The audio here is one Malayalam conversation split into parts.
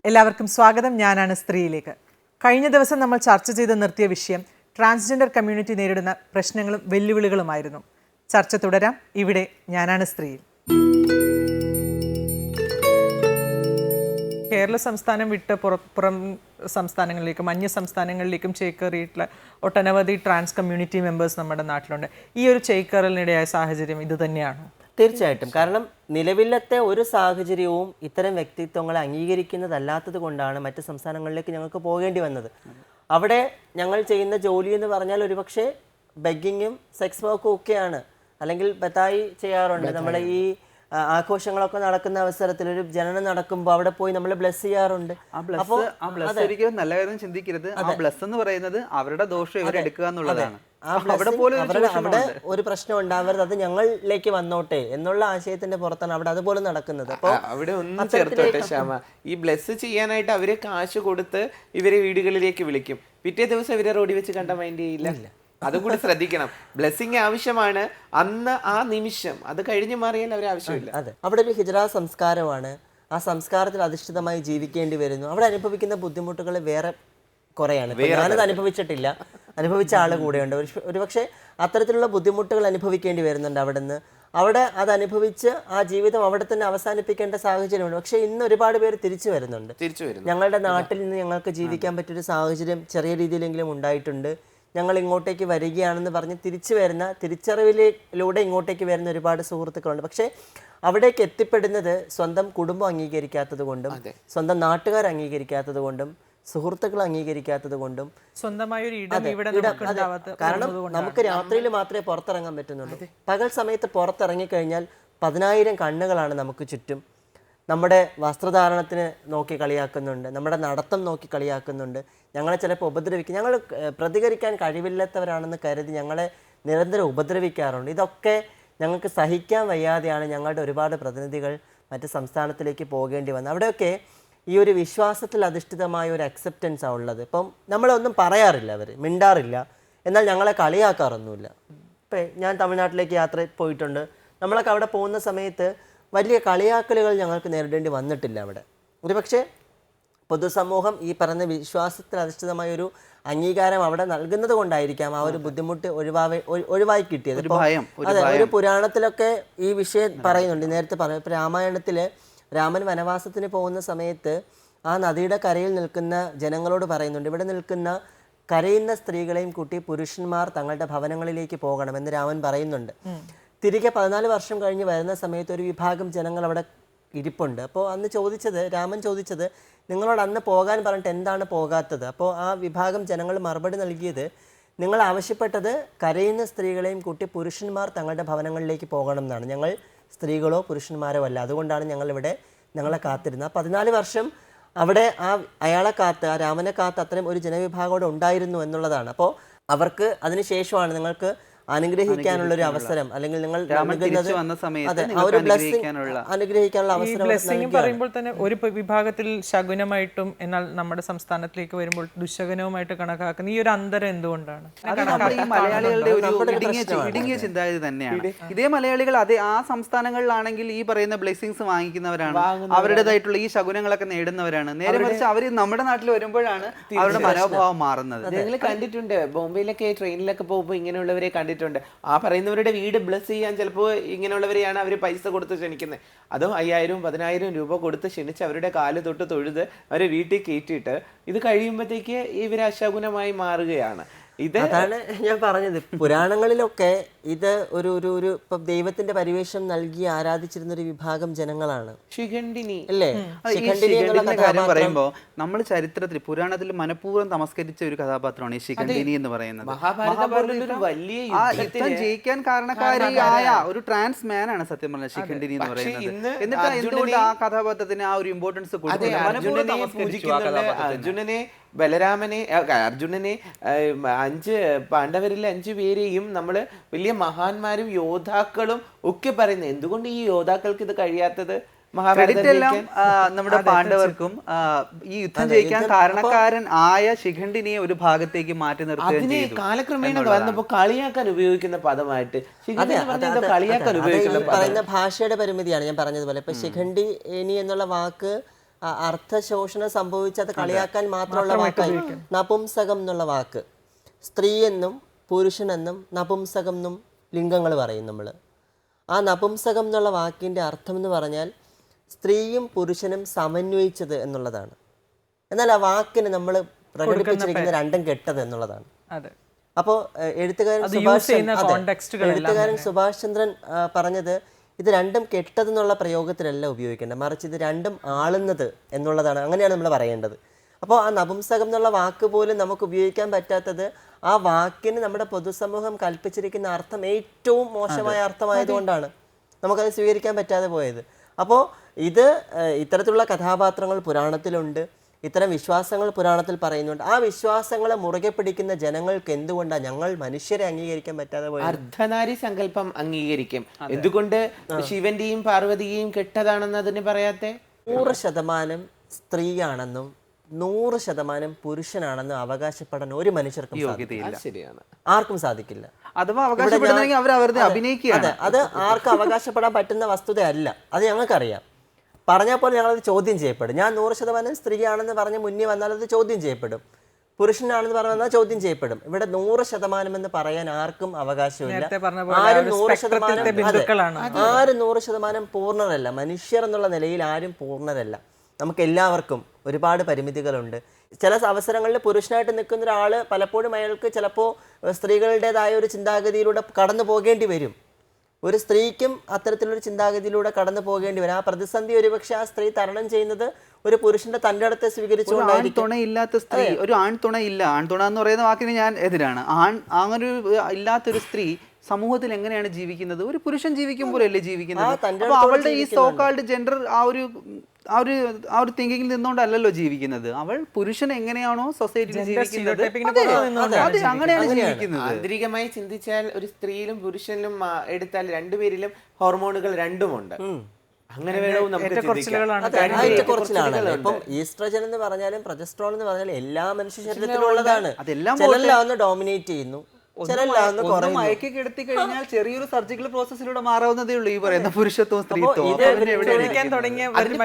എല്ലാവർക്കും സ്വാഗതം. ഞാനാണ് സ്ത്രീയിലേക്ക്. കഴിഞ്ഞ ദിവസം നമ്മൾ ചർച്ച ചെയ്ത് നിർത്തിയ വിഷയം ട്രാൻസ്ജെൻഡർ കമ്മ്യൂണിറ്റി നേരിടുന്ന പ്രശ്നങ്ങളും വെല്ലുവിളികളുമായിരുന്നു. ചർച്ച തുടരാം. ഇവിടെ ഞാനാണ് സ്ത്രീയിൽ. കേരള സംസ്ഥാനം വിട്ട് പുറം സംസ്ഥാനങ്ങളിലേക്കും അന്യ സംസ്ഥാനങ്ങളിലേക്കും ചേക്കേറിയിട്ടുള്ള ഒട്ടനവധി ട്രാൻസ് കമ്മ്യൂണിറ്റി മെമ്പേഴ്സ് നമ്മുടെ നാട്ടിലുണ്ട്. ഈ ഒരു ചേക്കേറലിനിടയായ സാഹചര്യം ഇത് തന്നെയാണോ? തീർച്ചയായിട്ടും. കാരണം നിലവിലത്തെ ഒരു സാഹചര്യവും ഇത്തരം വ്യക്തിത്വങ്ങളെ അംഗീകരിക്കുന്നതല്ലാത്തത് കൊണ്ടാണ് മറ്റ് സംസ്ഥാനങ്ങളിലേക്ക് ഞങ്ങൾക്ക് പോകേണ്ടി വന്നത്. അവിടെ ഞങ്ങൾ ചെയ്യുന്ന ജോലി എന്ന് പറഞ്ഞാൽ ഒരുപക്ഷെ ബെഗ്ഗിങ്ങും സെക്സ് വർക്കും ഒക്കെയാണ്. അല്ലെങ്കിൽ ബത്തായി ചെയ്യാറുണ്ട്. നമ്മുടെ ഈ ആഘോഷങ്ങളൊക്കെ നടക്കുന്ന അവസരത്തിൽ ഒരു ജനനം നടക്കുമ്പോൾ അവിടെ പോയി നമ്മൾ ബ്ലെസ് ചെയ്യാറുണ്ട്. ഒരിക്കലും നല്ല കാര്യം ചിന്തിക്കരുത്. ആ ബ്ലെസ് എന്ന് പറയുന്നത് അവരുടെ ദോഷം ഇവരെടുക്കുക എന്നുള്ളതാണ്. അവിടെ ഒരു പ്രശ്നം ഉണ്ടാവരുത്, അത് ഞങ്ങളിലേക്ക് വന്നോട്ടെ എന്നുള്ള ആശയത്തിന്റെ പുറത്താണ് അവിടെ അതുപോലെ നടക്കുന്നത്. അപ്പൊ അവിടെ ഒന്നും ചേർത്തോട്ടെ ശ്യാമ, ഈ ബ്ലെസ് ചെയ്യാനായിട്ട് അവര് കാശ് കൊടുത്ത് ഇവരെ വീടുകളിലേക്ക് വിളിക്കും. പിറ്റേ ദിവസം ഇവരെ റോഡിൽ വെച്ച് കണ്ട മൈൻഡ് ചെയ്യില്ല. അതും കൂടി ശ്രദ്ധിക്കണം. ബ്ലെസ്സിങ് ആവശ്യമാണ് അന്ന്, ആ നിമിഷം. അത് കഴിഞ്ഞു മാറിയാൽ അവർ ആവശ്യമില്ല. അതെ, അവിടെ ഒരു ഹിജ്റ സംസ്കാരമാണ്. ആ സംസ്കാരത്തിൽ അധിഷ്ഠിതമായി ജീവിക്കേണ്ടി വരുന്നു. അവിടെ അനുഭവിക്കുന്ന ബുദ്ധിമുട്ടുകൾ വേറെ കുറെയാണ്. ഞാനത് അനുഭവിച്ചിട്ടില്ല, അനുഭവിച്ച ആൾ കൂടെയുണ്ട്. ഒരുപക്ഷെ അത്തരത്തിലുള്ള ബുദ്ധിമുട്ടുകൾ അനുഭവിക്കേണ്ടി വരുന്നുണ്ട് അവിടെ അത് അനുഭവിച്ച് ആ ജീവിതം അവിടെ തന്നെ അവസാനിപ്പിക്കേണ്ട സാഹചര്യമുണ്ട്. പക്ഷെ ഇന്ന് ഒരുപാട് പേര് തിരിച്ചു വരുന്നുണ്ട്. ഞങ്ങളുടെ നാട്ടിൽ നിന്ന് ഞങ്ങൾക്ക് ജീവിക്കാൻ പറ്റിയൊരു സാഹചര്യം ചെറിയ രീതിയിലെങ്കിലും ഉണ്ടായിട്ടുണ്ട്, ഞങ്ങൾ ഇങ്ങോട്ടേക്ക് വരികയാണെന്ന് പറഞ്ഞ് തിരിച്ചറിവിലൂടെ ഇങ്ങോട്ടേക്ക് വരുന്ന ഒരുപാട് സുഹൃത്തുക്കളുണ്ട്. പക്ഷേ അവിടേക്ക് എത്തിപ്പെടുന്നത് സ്വന്തം കുടുംബം അംഗീകരിക്കാത്തത് കൊണ്ടും സ്വന്തം നാട്ടുകാർ അംഗീകരിക്കാത്തത് കൊണ്ടും സുഹൃത്തുക്കൾ അംഗീകരിക്കാത്തത് കൊണ്ടും കാരണം നമുക്ക് രാത്രിയിൽ മാത്രമേ പുറത്തിറങ്ങാൻ പറ്റുന്നുള്ളൂ. പകൽ സമയത്ത് പുറത്തിറങ്ങിക്കഴിഞ്ഞാൽ 10,000 കണ്ണുകളാണ് നമുക്ക് ചുറ്റും. നമ്മുടെ വസ്ത്രധാരണത്തിന് നോക്കി കളിയാക്കുന്നുണ്ട്, നമ്മുടെ നടത്തം നോക്കി കളിയാക്കുന്നുണ്ട്, ഞങ്ങളെ ചിലപ്പോൾ ഉപദ്രവിക്കും. ഞങ്ങൾ പ്രതികരിക്കാൻ കഴിവില്ലാത്തവരാണെന്ന് കരുതി ഞങ്ങളെ നിരന്തരം ഉപദ്രവിക്കാറുണ്ട്. ഇതൊക്കെ ഞങ്ങൾക്ക് സഹിക്കാൻ വയ്യാതെയാണ് ഞങ്ങളുടെ ഒരുപാട് പ്രതിനിധികൾ മറ്റ് സംസ്ഥാനത്തിലേക്ക് പോകേണ്ടി വന്നത്. അവിടെയൊക്കെ ഈ ഒരു വിശ്വാസത്തിൽ അധിഷ്ഠിതമായ ഒരു അക്സെപ്റ്റൻസാണ് ഉള്ളത്. ഇപ്പം നമ്മളൊന്നും പറയാറില്ല, അവർ മിണ്ടാറില്ല, എന്നാൽ ഞങ്ങളെ കളിയാക്കാറൊന്നുമില്ല. ഇപ്പം ഞാൻ തമിഴ്നാട്ടിലേക്ക് യാത്ര പോയിട്ടുണ്ട്. നമ്മളൊക്കെ അവിടെ പോകുന്ന സമയത്ത് വലിയ കളിയാക്കലുകൾ ഞങ്ങൾക്ക് നേരിടേണ്ടി വന്നിട്ടില്ല. അവിടെ ഒരുപക്ഷെ പൊതുസമൂഹം ഈ പറഞ്ഞ വിശ്വാസത്തിൽ അധിഷ്ഠിതമായ ഒരു അംഗീകാരം അവിടെ നൽകുന്നത് കൊണ്ടായിരിക്കാം ആ ഒരു ബുദ്ധിമുട്ട് ഒഴിവായി കിട്ടിയത്. അതെ, ഒരു പുരാണത്തിലൊക്കെ ഈ വിഷയം പറയുന്നുണ്ട്. നേരത്തെ പറഞ്ഞു, ഇപ്പം രാമായണത്തിൽ രാമൻ വനവാസത്തിന് പോകുന്ന സമയത്ത് ആ നദിയുടെ കരയിൽ നിൽക്കുന്ന ജനങ്ങളോട് പറയുന്നുണ്ട്, ഇവിടെ നിൽക്കുന്ന കരയുന്ന സ്ത്രീകളെയും കൂട്ടി പുരുഷന്മാർ തങ്ങളുടെ ഭവനങ്ങളിലേക്ക് പോകണമെന്ന് രാമൻ പറയുന്നുണ്ട്. തിരികെ 14 വർഷം കഴിഞ്ഞ് വരുന്ന സമയത്ത് ഒരു വിഭാഗം ജനങ്ങൾ അവിടെ ഇരിപ്പുണ്ട്. അപ്പോൾ രാമൻ ചോദിച്ചത് നിങ്ങളോട് അന്ന് പോകാൻ പറഞ്ഞിട്ട് എന്താണ് പോകാത്തത്? അപ്പോൾ ആ വിഭാഗം ജനങ്ങൾ മറുപടി നൽകിയത്, നിങ്ങൾ ആവശ്യപ്പെട്ടത് കരയുന്ന സ്ത്രീകളെയും കൂട്ടി പുരുഷന്മാർ തങ്ങളുടെ ഭവനങ്ങളിലേക്ക് പോകണം എന്നാണ്. ഞങ്ങൾ സ്ത്രീകളോ പുരുഷന്മാരോ അല്ല, അതുകൊണ്ടാണ് ഞങ്ങളെ കാത്തിരുന്നത്. 14 വർഷം അവിടെ ആ രാമനെ കാത്ത് അത്രയും ഒരു ജനവിഭാഗം ഉണ്ടായിരുന്നു എന്നുള്ളതാണ്. അപ്പോൾ അവർക്ക് അതിനുശേഷമാണ് നിങ്ങൾക്ക് അനുഗ്രഹിക്കാനുള്ള ഒരു അവസരം, അല്ലെങ്കിൽ നിങ്ങൾ അനുഗ്രഹിക്കാനുള്ള അവസരം പറയുമ്പോൾ തന്നെ ഒരു വിഭാഗത്തിൽ ശകുനമായിട്ടും എന്നാൽ നമ്മുടെ സംസ്ഥാനത്തിലേക്ക് വരുമ്പോൾ ദുശകനവുമായിട്ട് കണക്കാക്കുന്ന ഈ ഒരു അന്തരം എന്തുകൊണ്ടാണ്? മലയാളികളുടെ ഒരു ഇടുങ്ങിയ ചിന്താഗതി തന്നെയാണ്. ഇതേ മലയാളികൾ ആ സംസ്ഥാനങ്ങളിലാണെങ്കിൽ ഈ പറയുന്ന ബ്ലെസ്സിങ്സ് വാങ്ങിക്കുന്നവരാണ്, അവരുടേതായിട്ടുള്ള ഈ ശകുനങ്ങളൊക്കെ നേടുന്നവരാണ്. നേരെ മറിച്ച് അവർ നമ്മുടെ നാട്ടിൽ വരുമ്പോഴാണ് അവരുടെ മനോഭാവം മാറുന്നത്. നിങ്ങൾ കണ്ടിട്ടുണ്ട്, ബോംബെയിലൊക്കെ ട്രെയിനിലൊക്കെ പോകുമ്പോൾ ഇങ്ങനെയുള്ളവരെ കണ്ടിട്ടുണ്ട്. ആ പറയുന്നവരുടെ വീട് ബ്ലസ് ചെയ്യാൻ ചിലപ്പോൾ ഇങ്ങനെയുള്ളവരെയാണ് അവർ പൈസ കൊടുത്ത് ക്ഷണിക്കുന്നത്. അതും 5,000-10,000 രൂപ കൊടുത്ത് ക്ഷണിച്ച് അവരുടെ കാല് തൊട്ട് തൊഴുത് അവരെ വീട്ടിൽ കയറ്റിയിട്ട് ഇത് കഴിയുമ്പോഴത്തേക്ക് ഇവർ അശകുനമായി മാറുകയാണ്. അതാണ് ഞാൻ പറഞ്ഞത്. പുരാണങ്ങളിലൊക്കെ ഇത് ഒരു ഇപ്പം ദൈവത്തിന്റെ പരിവേഷം നൽകി ആരാധിച്ചിരുന്ന ഒരു വിഭാഗം ജനങ്ങളാണ് ശിഖണ്ഡിനി, അല്ലേ? കാര്യം പറയുമ്പോൾ നമ്മൾ ചരിത്രത്തിൽ പുരാണത്തിൽ മനഃപൂർവ്വം തമസ്കരിച്ച ഒരു കഥാപാത്രമാണ് ഈ ശിഖണ്ഡിനി എന്ന് പറയുന്നത്. യുദ്ധം ജയിക്കാൻ കാരണക്കാരിയായ ഒരു ട്രാൻസ് മാൻ ആണ് സത്യം പറഞ്ഞ ശിഖണ്ഡിനി എന്ന് പറയുന്നത്. എന്നിട്ട് എന്തുകൊണ്ട് ആ കഥാപാത്രത്തിന് ആ ഒരു ഇമ്പോർട്ടൻസ് അർജുനനെ ബലരാമനെ അർജുനനെ 5 പാണ്ഡവരിലെ 5 പേരെയും നമ്മൾ വലിയ മഹാന്മാരും യോദ്ധാക്കളും ഒക്കെ പറയുന്നത്. എന്തുകൊണ്ട് ഈ യോദ്ധാക്കൾക്ക് ഇത് കഴിയാത്തത്? നമ്മുടെ പാണ്ഡവർക്കും ഈ യുദ്ധം ജയിക്കാൻ കാരണക്കാരൻ ആയ ശിഖണ്ഡിനിയെ ഒരു ഭാഗത്തേക്ക് മാറ്റി നിർത്തി കാലക്രമേണ വന്നപ്പോ കളിയാക്കാൻ ഉപയോഗിക്കുന്ന പദമായിട്ട് കളിയാക്കാൻ ഉപയോഗിക്കുന്ന പറയുന്ന ഭാഷയുടെ പരിമിതിയാണ് ഞാൻ പറഞ്ഞതുപോലെ. ഇപ്പൊ ശിഖണ്ഡിനി എന്നുള്ള വാക്ക് അർത്ഥശോഷണം സംഭവിച്ചത് കളിയാക്കാൻ മാത്രമുള്ള വാക്കായി നപുംസകം എന്നുള്ള വാക്ക്. സ്ത്രീ എന്നും പുരുഷനെന്നും നപുംസകം എന്നും ലിംഗങ്ങൾ പറയും നമ്മൾ. ആ നപുംസകം എന്നുള്ള വാക്കിൻ്റെ അർത്ഥം എന്ന് പറഞ്ഞാൽ സ്ത്രീയും പുരുഷനും സമന്വയിച്ചത് എന്നുള്ളതാണ്. എന്നാൽ ആ വാക്കിന് നമ്മൾ പ്രകടിപ്പിച്ചിരിക്കുന്ന രണ്ടും കെട്ടത് എന്നുള്ളതാണ്. അപ്പോൾ എഴുത്തുകാരൻ സുഭാഷ് ചന്ദ്രൻ പറഞ്ഞത് ഇത് രണ്ടും കെട്ടതെന്നുള്ള പ്രയോഗത്തിലല്ല ഉപയോഗിക്കേണ്ടത്, മറിച്ച് ഇത് രണ്ടും ആളുന്നത് എന്നുള്ളതാണ്. അങ്ങനെയാണ് നമ്മൾ പറയേണ്ടത്. അപ്പോൾ ആ നപുംസകം എന്നുള്ള വാക്ക് പോലും നമുക്ക് ഉപയോഗിക്കാൻ പറ്റാത്തത് ആ വാക്കിന് നമ്മുടെ പൊതുസമൂഹം കൽപ്പിച്ചിരിക്കുന്ന അർത്ഥം ഏറ്റവും മോശമായ അർത്ഥമായതുകൊണ്ടാണ് നമുക്കത് സ്വീകരിക്കാൻ പറ്റാതെ പോയത്. അപ്പോൾ ഇത്തരത്തിലുള്ള കഥാപാത്രങ്ങൾ പുരാണത്തിലുണ്ട്, ഇത്തരം വിശ്വാസങ്ങൾ പുരാണത്തിൽ പറയുന്നുണ്ട്. ആ വിശ്വാസങ്ങളെ മുറുകെ പിടിക്കുന്ന ജനങ്ങൾക്ക് എന്തുകൊണ്ടാണ് ഞങ്ങൾ മനുഷ്യരെ അംഗീകരിക്കാൻ പറ്റാതെ പോയത്? അർദ്ധനാരി സങ്കല്പം അംഗീകരിക്കും. എന്തുകൊണ്ട് ശിവന്റെയും പാർവതിയെയും കെട്ടതാണെന്ന് അതിന് പറയാത്തെ? 100% സ്ത്രീയാണെന്നും 100% പുരുഷനാണെന്നും അവകാശപ്പെടാൻ ഒരു മനുഷ്യർക്കും ശരിയാണ്, ആർക്കും സാധിക്കില്ല. അഥവാ അവകാശപ്പെടുന്നെങ്കിൽ അവർ അവരുടെ അഭിനയിക്കുകയാണ്. അത് ആർക്കും അവകാശപ്പെടാൻ പറ്റുന്ന വസ്തുതയല്ല, അത് ഞങ്ങൾക്കറിയാം. പറഞ്ഞാൽ പോലെ ഞങ്ങളത് ചോദ്യം ചെയ്യപ്പെടും. ഞാൻ 100% സ്ത്രീയാണെന്ന് പറഞ്ഞ് മുന്നേ വന്നാൽ അത് ചോദ്യം ചെയ്യപ്പെടും, പുരുഷനാണെന്ന് പറഞ്ഞു വന്നാൽ ചോദ്യം ചെയ്യപ്പെടും. ഇവിടെ 100% എന്ന് പറയാൻ ആർക്കും അവകാശമില്ല. ആരും 100% പൂർണ്ണരല്ല. മനുഷ്യർ എന്നുള്ള നിലയിൽ ആരും പൂർണ്ണരല്ല. നമുക്ക് എല്ലാവർക്കും ഒരുപാട് പരിമിതികളുണ്ട്. ചില അവസരങ്ങളിൽ പുരുഷനായിട്ട് നിൽക്കുന്ന ഒരാൾ പലപ്പോഴും അയാൾക്ക് ചിലപ്പോൾ സ്ത്രീകളുടേതായ ഒരു ചിന്താഗതിയിലൂടെ കടന്നു പോകേണ്ടി വരും. ഒരു സ്ത്രീക്കും അത്തരത്തിലൊരു ചിന്താഗതിയിലൂടെ കടന്നു പോകേണ്ടി വരും. ആ പ്രതിസന്ധി ഒരുപക്ഷെ ആ സ്ത്രീ തരണം ചെയ്യുന്നത് ഒരു പുരുഷന്റെ തന്റെ അടുത്ത് സ്വീകരിച്ചുകൊണ്ടായിരിക്കും. തുണയില്ലാത്ത സ്ത്രീ, ഒരു ആൺതുണ ഇല്ല, ആൺതുണ എന്ന് പറയുന്ന വാക്കിന് ഞാൻ എതിരാണ്. അങ്ങനെ ഇല്ലാത്തൊരു സ്ത്രീ സമൂഹത്തിൽ എങ്ങനെയാണ് ജീവിക്കുന്നത്? ഒരു പുരുഷൻ ജീവിക്കുമ്പോഴല്ലേ ജീവിക്കുന്നത്. അപ്പോൾ അവളുടെ ഈ സോ കാൾഡ് ജെൻഡർ ആ ഒരു തിങ്കിങ്ങിൽ നിന്നുകൊണ്ടല്ലോ ജീവിക്കുന്നത്. അവൾ പുരുഷൻ എങ്ങനെയാണോ സൊസൈറ്റിയിൽ ജീവിക്കുന്നത് അങ്ങനെയാണ് ജീവിക്കുന്നത്. ആന്തരികമായി ചിന്തിച്ചാൽ ഒരു സ്ത്രീയിലും പുരുഷനിലും എടുത്താൽ രണ്ടുപേരിലും ഹോർമോണുകൾ രണ്ടുമുണ്ട്. അങ്ങനെ വേണം നമുക്ക് കുറച്ചിലാണ്. ഇപ്പം ഈസ്ട്രജൻ എന്ന് പറഞ്ഞാലും പ്രൊജസ്ട്രോൺ എന്ന് പറഞ്ഞാലും എല്ലാ മനുഷ്യ ശരീരത്തിലും ഉള്ളതാണ്. ചിലരെല്ലാം ഒന്ന് ഡോമിനേറ്റ് ചെയ്യുന്നു, മയക്കി കിടത്തി കഴിഞ്ഞാൽ ചെറിയൊരു സർജിക്കൽ പ്രോസസ്സിലൂടെ മാറാവുന്നതേ ഉള്ളൂ ഈ പറയുന്ന പുരുഷത്വം സ്ത്രീത്വം.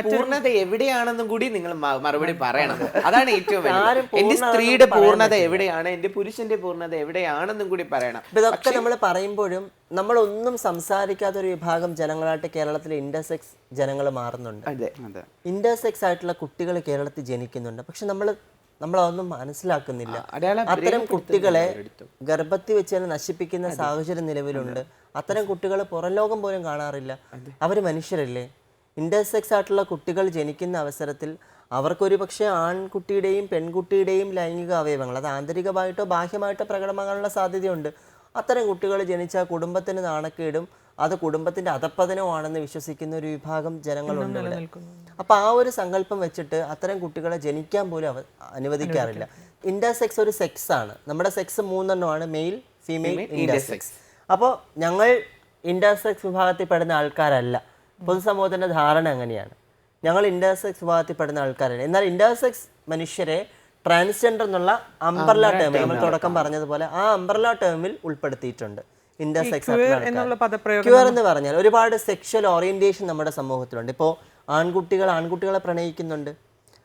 പൂർണ്ണത എവിടെയാണെന്നും കൂടി നിങ്ങൾ മറുപടി പറയണം. അതാണ് ഏറ്റവും വലിയ. എന്റെ സ്ത്രീയുടെ പൂർണ്ണത എവിടെയാണ്, എന്റെ പുരുഷന്റെ പൂർണ്ണത എവിടെയാണെന്നും കൂടി പറയണം. ഇതൊക്കെ നമ്മൾ പറയുമ്പോഴും നമ്മളൊന്നും സംസാരിക്കാത്ത ഒരു വിഭാഗം ജനങ്ങളായിട്ട് കേരളത്തിലെ ഇന്റർസെക്സ് ജനങ്ങൾ മാറുന്നുണ്ട്. ഇന്റർസെക്സ് ആയിട്ടുള്ള കുട്ടികൾ കേരളത്തിൽ ജനിക്കുന്നുണ്ട്. പക്ഷെ നമ്മളതൊന്നും മനസ്സിലാക്കുന്നില്ല. അത്തരം കുട്ടികളെ ഗർഭത്തിൽ വെച്ച് തന്നെ നശിപ്പിക്കുന്ന സാഹചര്യം നിലവിലുണ്ട്. അത്തരം കുട്ടികൾ പുറം ലോകം പോലും കാണാറില്ല. അവർ മനുഷ്യരല്ലേ? ഇന്റർസെക്സ് ആയിട്ടുള്ള കുട്ടികൾ ജനിക്കുന്ന അവസരത്തിൽ അവർക്കൊരു പക്ഷേ ആൺകുട്ടിയുടെയും പെൺകുട്ടിയുടെയും ലൈംഗിക അവയവങ്ങൾ അത് ആന്തരികമായിട്ടോ ബാഹ്യമായിട്ടോ പ്രകടമാകാനുള്ള സാധ്യതയുണ്ട്. അത്തരം കുട്ടികൾ ജനിച്ചാൽ കുടുംബത്തിന് നാണക്കേടും അത് കുടുംബത്തിന്റെ അധപ്പതനമാണെന്ന് വിശ്വസിക്കുന്ന ഒരു വിഭാഗം ജനങ്ങളുണ്ട് ഇവിടെ. അപ്പൊ ആ ഒരു സങ്കല്പം വെച്ചിട്ട് അത്തരം കുട്ടികളെ ജനിക്കാൻ പോലും അനുവദിക്കാറില്ല. ഇന്റർസെക്സ് ഒരു സെക്സ് ആണ്. നമ്മുടെ സെക്സ് 3 എണ്ണമാണ്: മെയിൽ, ഫീമെയിൽ, ഇന്റർസെക്സ്. അപ്പോൾ ഞങ്ങൾ ഇന്റർസെക്സ് വിഭാഗത്തിൽ പെടുന്ന ആൾക്കാരല്ല. പൊതുസമൂഹത്തിന്റെ ധാരണ അങ്ങനെയാണ്. ഞങ്ങൾ ഇന്റർസെക്സ് വിഭാഗത്തിൽ പെടുന്ന ആൾക്കാരല്ല. എന്നാൽ ഇന്റർസെക്സ് മനുഷ്യരെ ട്രാൻസ്ജെൻഡർ എന്നുള്ള അംബ്രല്ല ടേമിൽ നമ്മൾ തുടക്കം പറഞ്ഞതുപോലെ ആ അംബ്രല്ല ടേമിൽ ഉൾപ്പെടുത്തിയിട്ടുണ്ട്. ഇന്റർസെക്സ് ക്യൂർ എന്ന് പറഞ്ഞാൽ ഒരുപാട് സെക്ഷൽ ഓറിയന്റേഷൻ നമ്മുടെ സമൂഹത്തിലുണ്ട്. ഇപ്പോൾ ആൺകുട്ടികളെ പ്രണയിക്കുന്നുണ്ട്.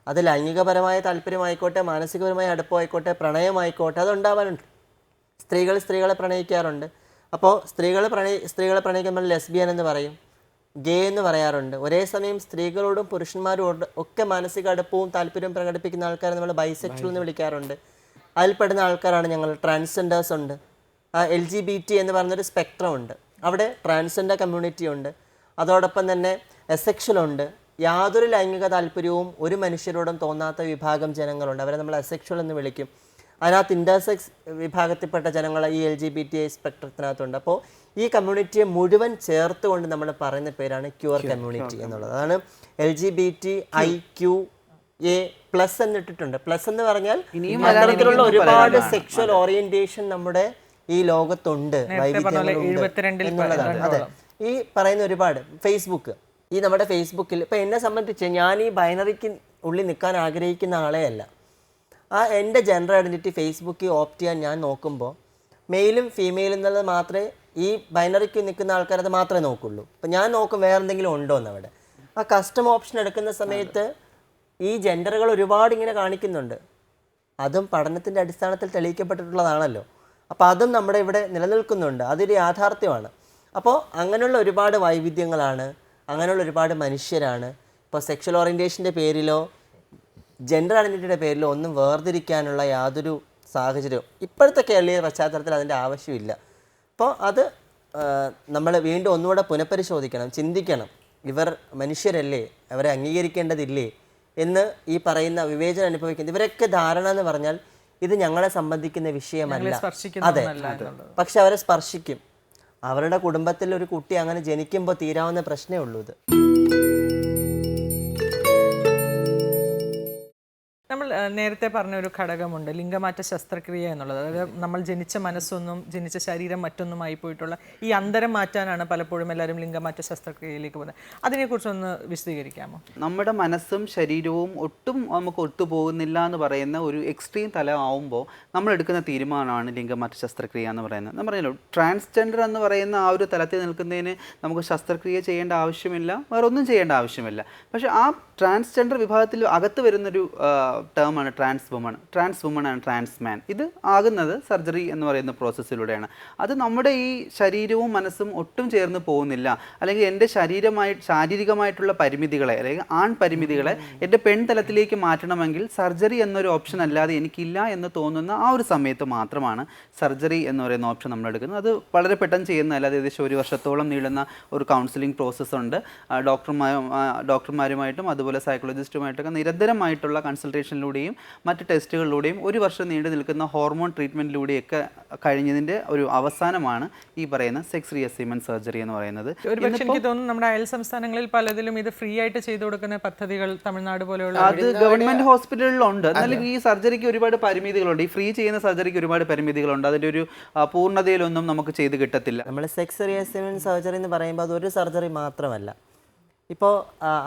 അത് ലൈംഗികപരമായ താല്പര്യമായിക്കോട്ടെ, മാനസികപരമായ അടുപ്പമായിക്കോട്ടെ, പ്രണയമായിക്കോട്ടെ, അതുണ്ടാവാനുണ്ട്. സ്ത്രീകളെ പ്രണയിക്കാറുണ്ട്. അപ്പോൾ സ്ത്രീകളെ പ്രണയിക്കുമ്പോൾ ലെസ്ബിയൻ എന്ന് പറയും, ഗേ എന്ന് പറയാറുണ്ട്. ഒരേ സമയം സ്ത്രീകളോടും പുരുഷന്മാരോടും ഒക്കെ മാനസിക അടുപ്പവും താല്പര്യവും പ്രകടിപ്പിക്കുന്ന ആൾക്കാരെ നമ്മൾ ബൈസെക്ഷൽ എന്ന് വിളിക്കാറുണ്ട്. അതിൽപ്പെടുന്ന ആൾക്കാരാണ് ഞങ്ങൾ. ട്രാൻസ്ജെൻഡേഴ്സ് ഉണ്ട്. LGBT എന്ന് പറഞ്ഞൊരു സ്പെക്ട്രം ഉണ്ട്. അവിടെ ട്രാൻസ്ജെൻഡർ കമ്മ്യൂണിറ്റി ഉണ്ട്. അതോടൊപ്പം തന്നെ അസെക്ഷൽ ഉണ്ട്. യാതൊരു ലൈംഗിക താല്പര്യവും ഒരു മനുഷ്യരോടും തോന്നാത്ത വിഭാഗം ജനങ്ങളുണ്ട്. അവരെ നമ്മൾ അസെക്ഷൽ എന്ന് വിളിക്കും. അതിനകത്ത് ഇന്റർസെക്സ് വിഭാഗത്തിൽപ്പെട്ട ജനങ്ങൾ ഈ LGBTI സ്പെക്ട്രത്തിനകത്തുണ്ട്. അപ്പോൾ ഈ കമ്മ്യൂണിറ്റിയെ മുഴുവൻ ചേർത്തുകൊണ്ട് നമ്മൾ പറയുന്ന പേരാണ് ക്യൂർ കമ്മ്യൂണിറ്റി എന്നുള്ളത്. അതാണ് LGBTIQA+ എന്നിട്ടിട്ടുണ്ട്. പ്ലസ് എന്ന് പറഞ്ഞാൽ അത്തരത്തിലുള്ള ഒരുപാട് സെക്ഷൽ ഓറിയന്റേഷൻ നമ്മുടെ ഈ ലോകത്തുണ്ട്, വൈവിധ്യങ്ങളുണ്ട് എന്നുള്ളതാണ്. അതെ, ഈ പറയുന്ന ഒരുപാട് ഈ നമ്മുടെ ഫേസ്ബുക്കിൽ ഇപ്പം എന്നെ സംബന്ധിച്ച് ഞാൻ ഈ ബൈനറിക്ക് ഉള്ളിൽ നിൽക്കാൻ ആഗ്രഹിക്കുന്ന ആളെ അല്ല. എൻ്റെ ജെൻഡർ ഐഡൻറ്റിറ്റി ഫേസ്ബുക്കിൽ ഓപ്റ്റ് ചെയ്യാൻ ഞാൻ നോക്കുമ്പോൾ മെയിലും ഫീമെയിലും എന്നുള്ളത് മാത്രമേ ഈ ബൈനറിക്ക് നിൽക്കുന്ന ആൾക്കാരത് മാത്രമേ നോക്കുള്ളൂ. അപ്പം ഞാൻ നോക്കും വേറെ എന്തെങ്കിലും ഉണ്ടോ എന്ന്. അവിടെ ആ കസ്റ്റം ഓപ്ഷൻ എടുക്കുന്ന സമയത്ത് ഈ ജെൻഡറുകൾ ഒരുപാട് ഇങ്ങനെ കാണിക്കുന്നുണ്ട്. അതും പഠനത്തിൻ്റെ അടിസ്ഥാനത്തിൽ തെളിയിക്കപ്പെട്ടിട്ടുള്ളതാണല്ലോ. അപ്പോൾ അതും നമ്മുടെ ഇവിടെ നിലനിൽക്കുന്നുണ്ട്, അതൊരു യാഥാർത്ഥ്യമാണ്. അപ്പോൾ അങ്ങനെയുള്ള ഒരുപാട് വൈവിധ്യങ്ങളാണ്, അങ്ങനെയുള്ള ഒരുപാട് മനുഷ്യരാണ്. ഇപ്പോൾ സെക്ഷൽ ഓറിയൻറ്റേഷൻ്റെ പേരിലോ ജെൻഡർ ഐഡൻറ്റിറ്റിയുടെ പേരിലോ ഒന്നും വേർതിരിക്കാനുള്ള യാതൊരു സാഹചര്യവും ഇപ്പോഴത്തെ കേരളീയ പശ്ചാത്തലത്തിൽ അതിൻ്റെ ആവശ്യമില്ല. അപ്പോൾ അത് നമ്മൾ വീണ്ടും ഒന്നുകൂടെ പുനഃപരിശോധിക്കണം, ചിന്തിക്കണം. ഇവർ മനുഷ്യരല്ലേ, അവരെ അംഗീകരിക്കേണ്ടതില്ലേ എന്ന് ഈ പറയുന്ന വിവേചനം അനുഭവിക്കുന്നത് ഇവരൊക്കെ ധാരണ എന്ന് പറഞ്ഞാൽ ഇത് ഞങ്ങളെ സംബന്ധിക്കുന്ന വിഷയമല്ല. അതെ, പക്ഷെ അവരെ സ്പർശിക്കും. അവരുടെ കുടുംബത്തിൽ ഒരു കുട്ടി അങ്ങനെ ജനിക്കുമ്പോൾ തീരാവുന്ന പ്രശ്നമേ ഉള്ളൂ ഇത്. നമ്മൾ നേരത്തെ പറഞ്ഞ ഒരു ഘടകമുണ്ട്, ലിംഗമാറ്റ ശസ്ത്രക്രിയ എന്നുള്ളത്. അതായത് നമ്മൾ ജനിച്ച മനസ്സൊന്നും ജനിച്ച ശരീരം മറ്റൊന്നുമായി പോയിട്ടുള്ള ഈ അന്തരം മാറ്റാനാണ് പലപ്പോഴും എല്ലാവരും ലിംഗമാറ്റ ശസ്ത്രക്രിയയിലേക്ക് പോകുന്നത്. അതിനെക്കുറിച്ചൊന്ന് വിശദീകരിക്കാമോ? നമ്മുടെ മനസ്സും ശരീരവും ഒട്ടും നമുക്ക് ഒത്തുപോകുന്നില്ല എന്ന് പറയുന്ന ഒരു എക്സ്ട്രീം തല ആവുമ്പോൾ നമ്മൾ എടുക്കുന്ന തീരുമാനമാണ് ലിംഗമാറ്റ ശസ്ത്രക്രിയ എന്ന് പറയുന്നത്. ഞാൻ പറഞ്ഞല്ലോ, ട്രാൻസ്ജെൻഡർ എന്ന് പറയുന്ന ആ ഒരു തലത്തിൽ നിൽക്കുന്നതിന് നമുക്ക് ശസ്ത്രക്രിയ ചെയ്യേണ്ട ആവശ്യമില്ല, വേറെ ഒന്നും ചെയ്യേണ്ട ആവശ്യമില്ല. പക്ഷേ ആ ട്രാൻസ്ജെൻഡർ വിഭാഗത്തിൽ അകത്ത് വരുന്നൊരു ടേമാണ് ട്രാൻസ് വുമൺ ആൻഡ് ട്രാൻസ് മാൻ. ഇത് ആകുന്നത് സർജറി എന്ന് പറയുന്ന പ്രോസസ്സിലൂടെയാണ്. അത് നമ്മുടെ ഈ ശരീരവും മനസ്സും ഒട്ടും ചേർന്ന് പോകുന്നില്ല, അല്ലെങ്കിൽ എൻ്റെ ശാരീരികമായിട്ടുള്ള പരിമിതികളെ അല്ലെങ്കിൽ പരിമിതികളെ എൻ്റെ പെൺതലത്തിലേക്ക് മാറ്റണമെങ്കിൽ സർജറി എന്നൊരു ഓപ്ഷൻ അല്ലാതെ എനിക്കില്ല എന്ന് തോന്നുന്ന ആ ഒരു സമയത്ത് മാത്രമാണ് സർജറി എന്ന് പറയുന്ന ഓപ്ഷൻ നമ്മൾ എടുക്കുന്നത്. അത് വളരെ പെട്ടെന്ന് ചെയ്യുന്നതല്ല, അത് ഏകദേശം 1 വർഷത്തോളം നീളുന്ന ഒരു കൗൺസിലിംഗ് പ്രോസസ്സുണ്ട്. ഡോക്ടർമാരുമായിട്ടും അതുപോലെ സൈക്കോളജിസ്റ്റുമായിട്ടൊക്കെ നിരന്തരമായിട്ടുള്ള കൺസൾട്ടേഷനിലൂടെയും മറ്റ് ടെസ്റ്റുകളിലൂടെയും 1 വർഷം നീണ്ടു നിൽക്കുന്ന ഹോർമോൺ ട്രീറ്റ്മെൻറ്റിലൂടെയൊക്കെ കഴിഞ്ഞതിൻ്റെ ഒരു അവസാനമാണ് ഈ പറയുന്ന സെക്സ് റീഅസൈൻമെൻറ്റ് സർജറി എന്ന് പറയുന്നത്. ഒരുപക്ഷെ എനിക്ക് തോന്നുന്നു നമ്മുടെ അയൽ സംസ്ഥാനങ്ങളിൽ പലതിലും ഇത് ഫ്രീ ആയിട്ട് ചെയ്തു കൊടുക്കുന്ന പദ്ധതികൾ തമിഴ്നാട് പോലെയുള്ള അത് ഗവൺമെന്റ് ഹോസ്പിറ്റലുകളിലുണ്ട്. എന്നാലും ഈ സർജറിക്ക് ഒരുപാട് പരിമിതികളുണ്ട്. ഈ ഫ്രീ ചെയ്യുന്ന സർജറിക്ക് ഒരുപാട് പരിമിതികളുണ്ട്. അതിൻ്റെ ഒരു പൂർണ്ണതയിലൊന്നും നമുക്ക് ചെയ്ത് കിട്ടത്തില്ല. നമ്മൾ സെക്സ് റീഅസൈൻമെൻറ്റ് സർജറി എന്ന് പറയുമ്പോൾ അതൊരു സർജറി മാത്രമല്ല. ഇപ്പോൾ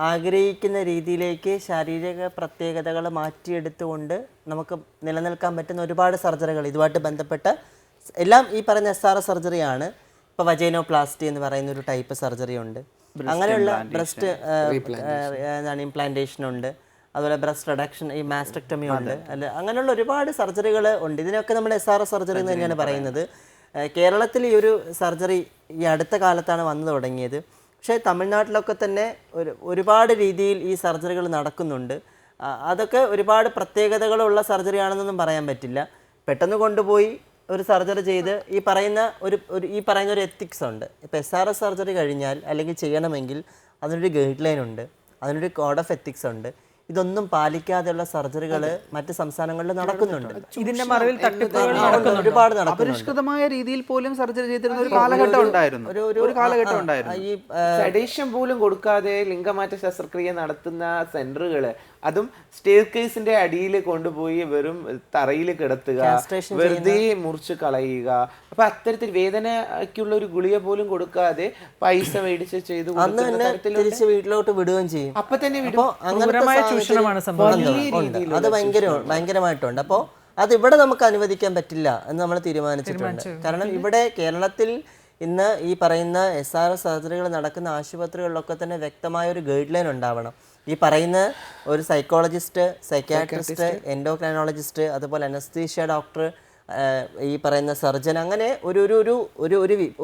ആഗ്രഹിക്കുന്ന രീതിയിലേക്ക് ശാരീരിക പ്രത്യേകതകൾ മാറ്റിയെടുത്തുകൊണ്ട് നമുക്ക് നിലനിൽക്കാൻ പറ്റുന്ന ഒരുപാട് സർജറികൾ ഇതുമായിട്ട് ബന്ധപ്പെട്ട എല്ലാം ഈ പറയുന്ന SRS സർജറിയാണ്. ഇപ്പോൾ വജൈനോപ്ലാസ്റ്റി എന്ന് പറയുന്ന ഒരു ടൈപ്പ് സർജറി ഉണ്ട്. അങ്ങനെയുള്ള ബ്രസ്റ്റ് എന്താണ് ഇംപ്ലാന്റേഷൻ ഉണ്ട്. അതുപോലെ ബ്രസ്റ്റ് റിഡക്ഷൻ, ഈ മാസ്റ്റക്ടമി ഉണ്ട്. അല്ല, അങ്ങനെയുള്ള ഒരുപാട് സർജറികൾ ഉണ്ട്. ഇതിനൊക്കെ നമ്മൾ SRS സർജറി എന്ന് തന്നെയാണ് പറയുന്നത്. കേരളത്തിൽ ഈ ഒരു സർജറി ഈ അടുത്ത കാലത്താണ് വന്നു തുടങ്ങിയത്. പക്ഷേ തമിഴ്നാട്ടിലൊക്കെ തന്നെ ഒരുപാട് രീതിയിൽ ഈ സർജറികൾ നടക്കുന്നുണ്ട്. അതൊക്കെ ഒരുപാട് പ്രത്യേകതകളുള്ള സർജറി ആണെന്നൊന്നും പറയാൻ പറ്റില്ല. പെട്ടെന്ന് കൊണ്ടുപോയി ഒരു സർജറി ചെയ്ത് ഈ പറയുന്ന ഒരു എത്തിക്സ് ഉണ്ട്. ഇപ്പോൾ SRS സർജറി കഴിഞ്ഞാൽ അല്ലെങ്കിൽ ചെയ്യണമെങ്കിൽ അതിനൊരു ഗൈഡ് ലൈൻ ഉണ്ട്, അതിനൊരു കോഡ് ഓഫ് എത്തിക്സ് ഉണ്ട്. ഇതൊന്നും പാലിക്കാതെയുള്ള സർജറികൾ മറ്റ് സംസ്ഥാനങ്ങളിൽ നടക്കുന്നുണ്ട്. ഇതിന്റെ മറവിൽ തട്ടിപ്പുകൾ ഒരുപാട് നടക്കുന്നുണ്ട്. അപരിഷ്കൃതമായ രീതിയിൽ പോലും സർജറി ചെയ്തിരുന്ന ഒരു കാലഘട്ടം ഉണ്ടായിരുന്നു. ഈ സെഡേഷൻ പോലും കൊടുക്കാതെ ലിംഗമാറ്റ ശസ്ത്രക്രിയ നടത്തുന്ന സെന്ററുകള്, അതും സ്റ്റെയർ കേസിന്റെ അടിയിൽ കൊണ്ടുപോയി വെറും തറയിൽ കിടത്തുക, വെറുതെ മുറിച്ച് കളയുക. അപ്പൊ അത്തരത്തിൽ വേദനയ്ക്കുള്ള ഒരു ഗുളിക പോലും കൊടുക്കാതെ പൈസ മേടിച്ച് ചെയ്തു തിരിച്ച് വീട്ടിലോട്ട് വിടുകയും ചെയ്യും. അപ്പൊ തന്നെ അത് ഭയങ്കരമായിട്ടുണ്ട്. അപ്പോൾ അത് ഇവിടെ നമുക്ക് അനുവദിക്കാൻ പറ്റില്ല എന്ന് നമ്മൾ തീരുമാനിച്ചിട്ടുണ്ട്. കാരണം ഇവിടെ കേരളത്തിൽ ഇന്ന് ഈ പറയുന്ന SRS സർജറികൾ നടക്കുന്ന ആശുപത്രികളിലൊക്കെ തന്നെ വ്യക്തമായ ഒരു ഗൈഡ് ലൈൻ ഉണ്ടാവണം. ഈ പറയുന്ന ഒരു സൈക്കോളജിസ്റ്റ്, സൈക്യാട്രിസ്റ്റ്, എൻഡോക്രൈനോളജിസ്റ്റ്, അതുപോലെ അനസ്തീഷ്യ ഡോക്ടർ, ഈ പറയുന്ന സർജൻ, അങ്ങനെ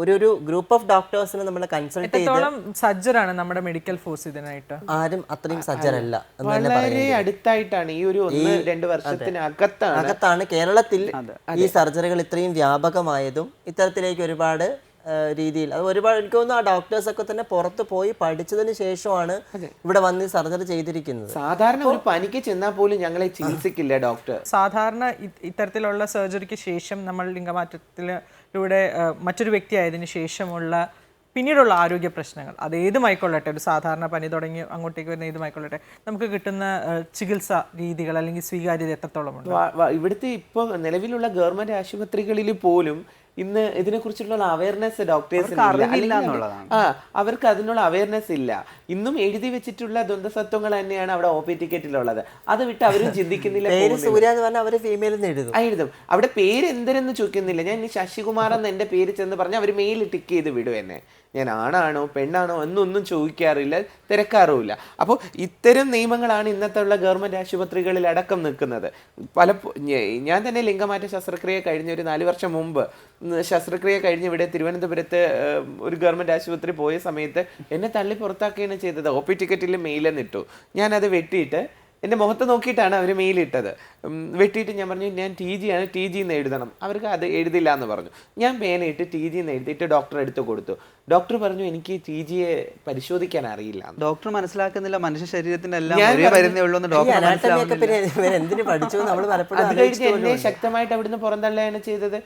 ഒരു ഗ്രൂപ്പ് ഓഫ് ഡോക്ടേഴ്സിനെ നമ്മൾ കൺസൾട്ട് ചെയ്ത് സജ്ജറാണ് നമ്മുടെ മെഡിക്കൽ ഫോഴ്സ്. ഇതിനായിട്ട് ആരും അത്രയും സജ്ജരല്ല എന്ന് തന്നെ വളരെ അടുത്തായിട്ടാണ് ഈ ഒരു 1-2 വർഷത്തിനകത്താണ് കേരളത്തിൽ ഈ സർജറികൾ ഇത്രയും വ്യാപകമായതും ഇത്തരത്തിലേക്ക് ഒരുപാട് രീതിയിൽ. അത് ഒരുപാട് എനിക്ക് തോന്നുന്നു ആ ഡോക്ടേഴ്സൊക്കെ തന്നെ പുറത്ത് പോയി പഠിച്ചതിന് ശേഷമാണ് ഇവിടെ വന്ന് സർജറി ചെയ്തിരിക്കുന്നത്. സാധാരണ ഒരു പനിക്ക് ചെന്നാൽ പോലും ഞങ്ങളെ ചികിത്സിക്കില്ല ഡോക്ടർ. സാധാരണ ഇത്തരത്തിലുള്ള സർജറിക്ക് ശേഷം നമ്മൾ ലിംഗമാറ്റത്തിലൂടെ മറ്റൊരു വ്യക്തിയായതിനു ശേഷമുള്ള പിന്നീടുള്ള ആരോഗ്യ പ്രശ്നങ്ങൾ, അത് ഏതുമായിക്കൊള്ളട്ടെ, ഒരു സാധാരണ പനി തുടങ്ങി അങ്ങോട്ടേക്ക് വരുന്ന ഏതുമായിക്കൊള്ളട്ടെ, നമുക്ക് കിട്ടുന്ന ചികിത്സാ രീതികൾ അല്ലെങ്കിൽ സ്വീകാര്യത എത്രത്തോളം ഉണ്ട്? ഇവിടുത്തെ ഇപ്പോൾ നിലവിലുള്ള ഗവൺമെന്റ് ആശുപത്രികളിൽ പോലും ഇന്ന് ഇതിനെക്കുറിച്ചുള്ള അവയർനെസ് ഡോക്ടേഴ്സിന് അവർക്ക് അതിനുള്ള അവയർനെസ് ഇല്ല. ഇന്നും എഴുതി വെച്ചിട്ടുള്ള ദ്വന്ദ്സത്വങ്ങൾ തന്നെയാണ് അവിടെ OP ടിക്കറ്റിലുള്ളത്. അത് വിട്ട് അവരും ചിന്തിക്കുന്നില്ല. എഴുതും അവിടെ പേര് എന്തിനെന്ന് ചോദിക്കുന്നില്ല. ഞാൻ ശശികുമാർ എന്ന് എന്റെ പേര് ചെന്ന് പറഞ്ഞാൽ അവർ മെയിൽ ടിക്ക് ചെയ്ത് വിടും എന്നെ. ഞാൻ ആണാണോ പെണ്ണാണോ എന്നൊന്നും ചോദിക്കാറില്ല, തിരക്കാറുമില്ല. അപ്പോൾ ഇത്തരം നിയമങ്ങളാണ് ഇന്നത്തെ ഉള്ള ഗവൺമെൻറ് ആശുപത്രികളിൽ അടക്കം നിൽക്കുന്നത്. ഞാൻ തന്നെ ലിംഗമാറ്റ ശസ്ത്രക്രിയ കഴിഞ്ഞ ഒരു 4 വർഷം മുമ്പ് ശസ്ത്രക്രിയ കഴിഞ്ഞ് ഇവിടെ തിരുവനന്തപുരത്ത് ഒരു ഗവൺമെൻറ് ആശുപത്രി പോയ സമയത്ത് എന്നെ തള്ളി പുറത്താക്കുകയാണ് ചെയ്തത്. OP ടിക്കറ്റിൽ മെയിലെന്നിട്ടു. ഞാനത് വെട്ടിയിട്ട് എൻ്റെ മുഖത്ത് നോക്കിയിട്ടാണ് അവർ മെയിലിട്ടത്. വെട്ടിയിട്ട് ഞാൻ പറഞ്ഞു ഞാൻ TG ആണ്, TG എന്ന് എഴുതണം. അവർക്ക് അത് എഴുതില്ല എന്ന് പറഞ്ഞു. ഞാൻ പേനയിട്ട് TG എന്ന് എഴുതിയിട്ട് ഡോക്ടറെ അടുത്ത് കൊടുത്തു. ഡോക്ടർ പറഞ്ഞു എനിക്ക് TGയെ പരിശോധിക്കാൻ അറിയില്ല. ഡോക്ടർ മനസ്സിലാക്കുന്നില്ല മനുഷ്യ ശരീരത്തിന്റെ എല്ലാം ഒരേ വരുന്നേ ഉള്ളൂ എന്ന് ഡോക്ടർ എന്തിനു പഠിച്ചു നമ്മൾ അത് കഴിഞ്ഞ് എന്നെ ശക്തമായിട്ട് അവിടുന്ന് പുറന്തള്ളുകയാണ് ചെയ്തത്.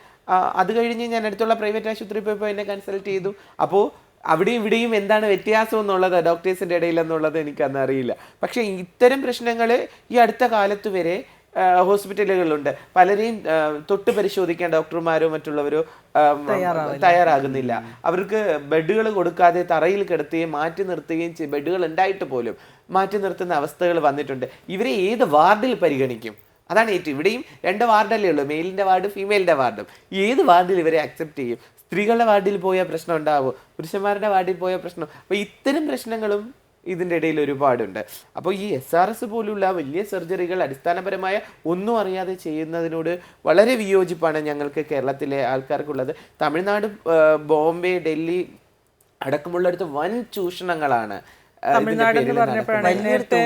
അത് കഴിഞ്ഞ് ഞാൻ അടുത്തുള്ള പ്രൈവറ്റ് ആശുപത്രിയിൽ പോയപ്പോൾ എന്നെ കൺസൾട്ട് ചെയ്തു. അപ്പോൾ അവിടെയും ഇവിടെയും എന്താണ് വ്യത്യാസം എന്നുള്ളത് ഡോക്ടേഴ്സിൻ്റെ ഇടയിൽ എന്നുള്ളത് എനിക്കന്ന് അറിയില്ല. പക്ഷേ ഇത്തരം പ്രശ്നങ്ങൾ ഈ അടുത്ത കാലത്ത് വരെ ഹോസ്പിറ്റലുകളിലുണ്ട്. പലരെയും തൊട്ട് പരിശോധിക്കാൻ ഡോക്ടർമാരോ മറ്റുള്ളവരോ തയ്യാറാകുന്നില്ല. അവർക്ക് ബെഡുകൾ കൊടുക്കാതെ തറയിൽ കിടത്തുകയും മാറ്റി നിർത്തുകയും ബെഡുകൾ ഉണ്ടായിട്ട് പോലും മാറ്റി നിർത്തുന്ന അവസ്ഥകൾ വന്നിട്ടുണ്ട്. ഇവരെ ഏത് വാർഡിൽ പരിഗണിക്കും? അതാണ് ഏറ്റവും. ഇവിടെയും 2 വാർഡല്ലേ ഉള്ളൂ, മെയിലിൻ്റെ വാർഡും ഫീമെയിലിൻ്റെ വാർഡും. ഏത് വാർഡിൽ ഇവരെ അക്സെപ്റ്റ് ചെയ്യും? സ്ത്രീകളുടെ വാർഡിൽ പോയാൽ പ്രശ്നം ഉണ്ടാവുമോ? പുരുഷന്മാരുടെ വാർഡിൽ പോയാൽ പ്രശ്നം? അപ്പോൾ ഇത്തരം പ്രശ്നങ്ങളും ഇതിൻ്റെ ഇടയിൽ ഒരുപാടുണ്ട്. അപ്പോൾ ഈ SRS പോലുള്ള വലിയ സർജറികൾ അടിസ്ഥാനപരമായ ഒന്നും അറിയാതെ ചെയ്യുന്നതിനോട് വളരെ വിയോജിപ്പാണ് ഞങ്ങൾക്ക് കേരളത്തിലെ ആൾക്കാർക്കുള്ളത്. തമിഴ്നാട്, ബോംബെ, ഡൽഹി അടക്കമുള്ളിടത്ത് വൻ ചൂഷണങ്ങളാണ്. തമിഴ്നാട് എന്ന് പറഞ്ഞപ്പോഴാണ് നേരത്തെ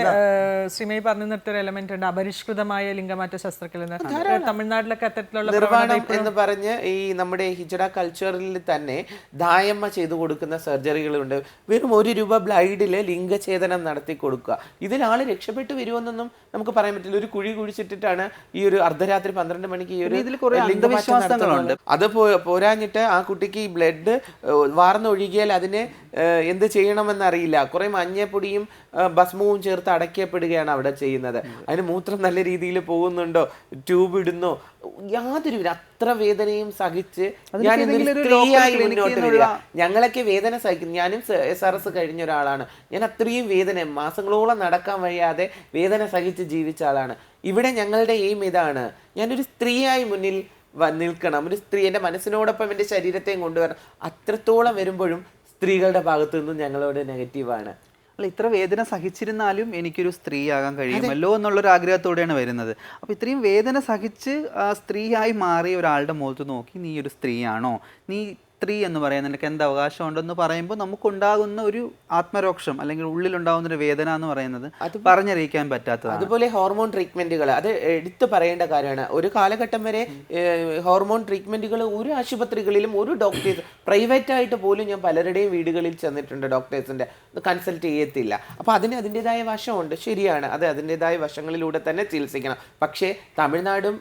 ശ്രീമയി പറഞ്ഞു നിർത്തിയൊരു എലമെന്റ് ഉണ്ട്, അപരിഷ്കൃതമായ ലിംഗമാറ്റ ശസ്ത്രക്രിയ. തമിഴ്നാട്ടിലൊക്കെ അത്തരത്തിലുള്ള നിർവ്വാണം എന്ന് പറഞ്ഞ് ഈ നമ്മുടെ ഹിജഡ കൾച്ചറിൽ തന്നെ ദായമ്മ ചെയ്തു കൊടുക്കുന്ന സർജറികളുണ്ട്. വെറും ₹1 ബ്ലൈഡിൽ ലിംഗഛേദനം നടത്തി കൊടുക്കുക. ഇതിൽ ആള് രക്ഷപ്പെട്ടു വരുമെന്നൊന്നും നമുക്ക് പറയാൻ പറ്റില്ല. ഒരു കുഴി കുഴിച്ചിട്ടിട്ടാണ് ഈ ഒരു അർദ്ധരാത്രി 12 മണിക്ക് ഈ ഒരു അന്ധവിശ്വാസങ്ങളുണ്ട്. അത് പോരാഞ്ഞിട്ട് ആ കുട്ടിക്ക് ഈ ബ്ലഡ് വാർന്നൊഴുകിയാൽ അതിനെ എന്ത് ചെയ്യണമെന്നറിയില്ല. കുറെ മഞ്ഞപ്പൊടിയും ഭസ്മവും ചേർത്ത് അടയ്ക്കപ്പെടുകയാണ് അവിടെ ചെയ്യുന്നത്. അതിന് മൂത്രം നല്ല രീതിയിൽ പോകുന്നുണ്ടോ, ട്യൂബ് ഇടുന്നോ, യാതൊരു അത്ര വേദനയും സഹിച്ച് ഞാൻ സ്ത്രീയായി മുന്നോട്ട് വരിക. ഞങ്ങളൊക്കെ വേദന സഹിക്കുന്നു. ഞാനും SRS കഴിഞ്ഞ ഒരാളാണ്. ഞാൻ അത്രയും വേദന മാസങ്ങളോളം നടക്കാൻ വയ്യാതെ വേദന സഹിച്ച് ജീവിച്ച ആളാണ്. ഇവിടെ ഞങ്ങളുടെ എയിം ഇതാണ്, ഞാനൊരു സ്ത്രീയായി മുന്നിൽ നിൽക്കണം. ഒരു സ്ത്രീ എൻ്റെ മനസ്സിനോടൊപ്പം എൻ്റെ ശരീരത്തെയും കൊണ്ടുവരണം. അത്രത്തോളം വരുമ്പോഴും സ്ത്രീകളുടെ ഭാഗത്തു നിന്നും ഞങ്ങളോട് നെഗറ്റീവാണ്. അല്ല, ഇത്ര വേദന സഹിച്ചിരുന്നാലും എനിക്കൊരു സ്ത്രീ ആകാൻ കഴിയുമല്ലോ എന്നുള്ളൊരു ആഗ്രഹത്തോടെയാണ് വരുന്നത്. അപ്പോൾ ഇത്രയും വേദന സഹിച്ച് സ്ത്രീയായി മാറിയ ഒരാളുടെ മുഖത്ത് നോക്കി നീ ഒരു സ്ത്രീയാണോ, നീ സ്ത്രീ എന്ന് പറയാൻ നിനക്ക് എന്ത് അവകാശം ഉണ്ടെന്ന് പറയുമ്പോൾ നമുക്കുണ്ടാകുന്ന ഒരു ആത്മരോക്ഷം അല്ലെങ്കിൽ ഉള്ളിലുണ്ടാകുന്ന ഒരു വേദന എന്ന് പറയുന്നത് അത് പറഞ്ഞറിയിക്കാൻ പറ്റാത്തതാണ്. അതുപോലെ ഹോർമോൺ ട്രീറ്റ്മെന്റുകൾ അത് എടുത്തു പറയേണ്ട കാര്യമാണ്. ഒരു കാലഘട്ടം വരെ ഹോർമോൺ ട്രീറ്റ്മെന്റുകൾ ഒരു ആശുപത്രികളിലും ഒരു ഡോക്ടേഴ്സ് പ്രൈവറ്റ് ആയിട്ട് പോലും ഞാൻ പലരുടെയും വീടുകളിൽ ചെന്നിട്ടുണ്ട്. ഡോക്ടേഴ്സിന്റെ കൺസൾട്ട് ചെയ്യത്തില്ല. അപ്പോൾ അതിന് അതിൻ്റെതായ വശമുണ്ട്, ശരിയാണ്. അത് അതിൻ്റെതായ വശങ്ങളിലൂടെ തന്നെ ചികിത്സിക്കണം. പക്ഷേ തമിഴ്നാടും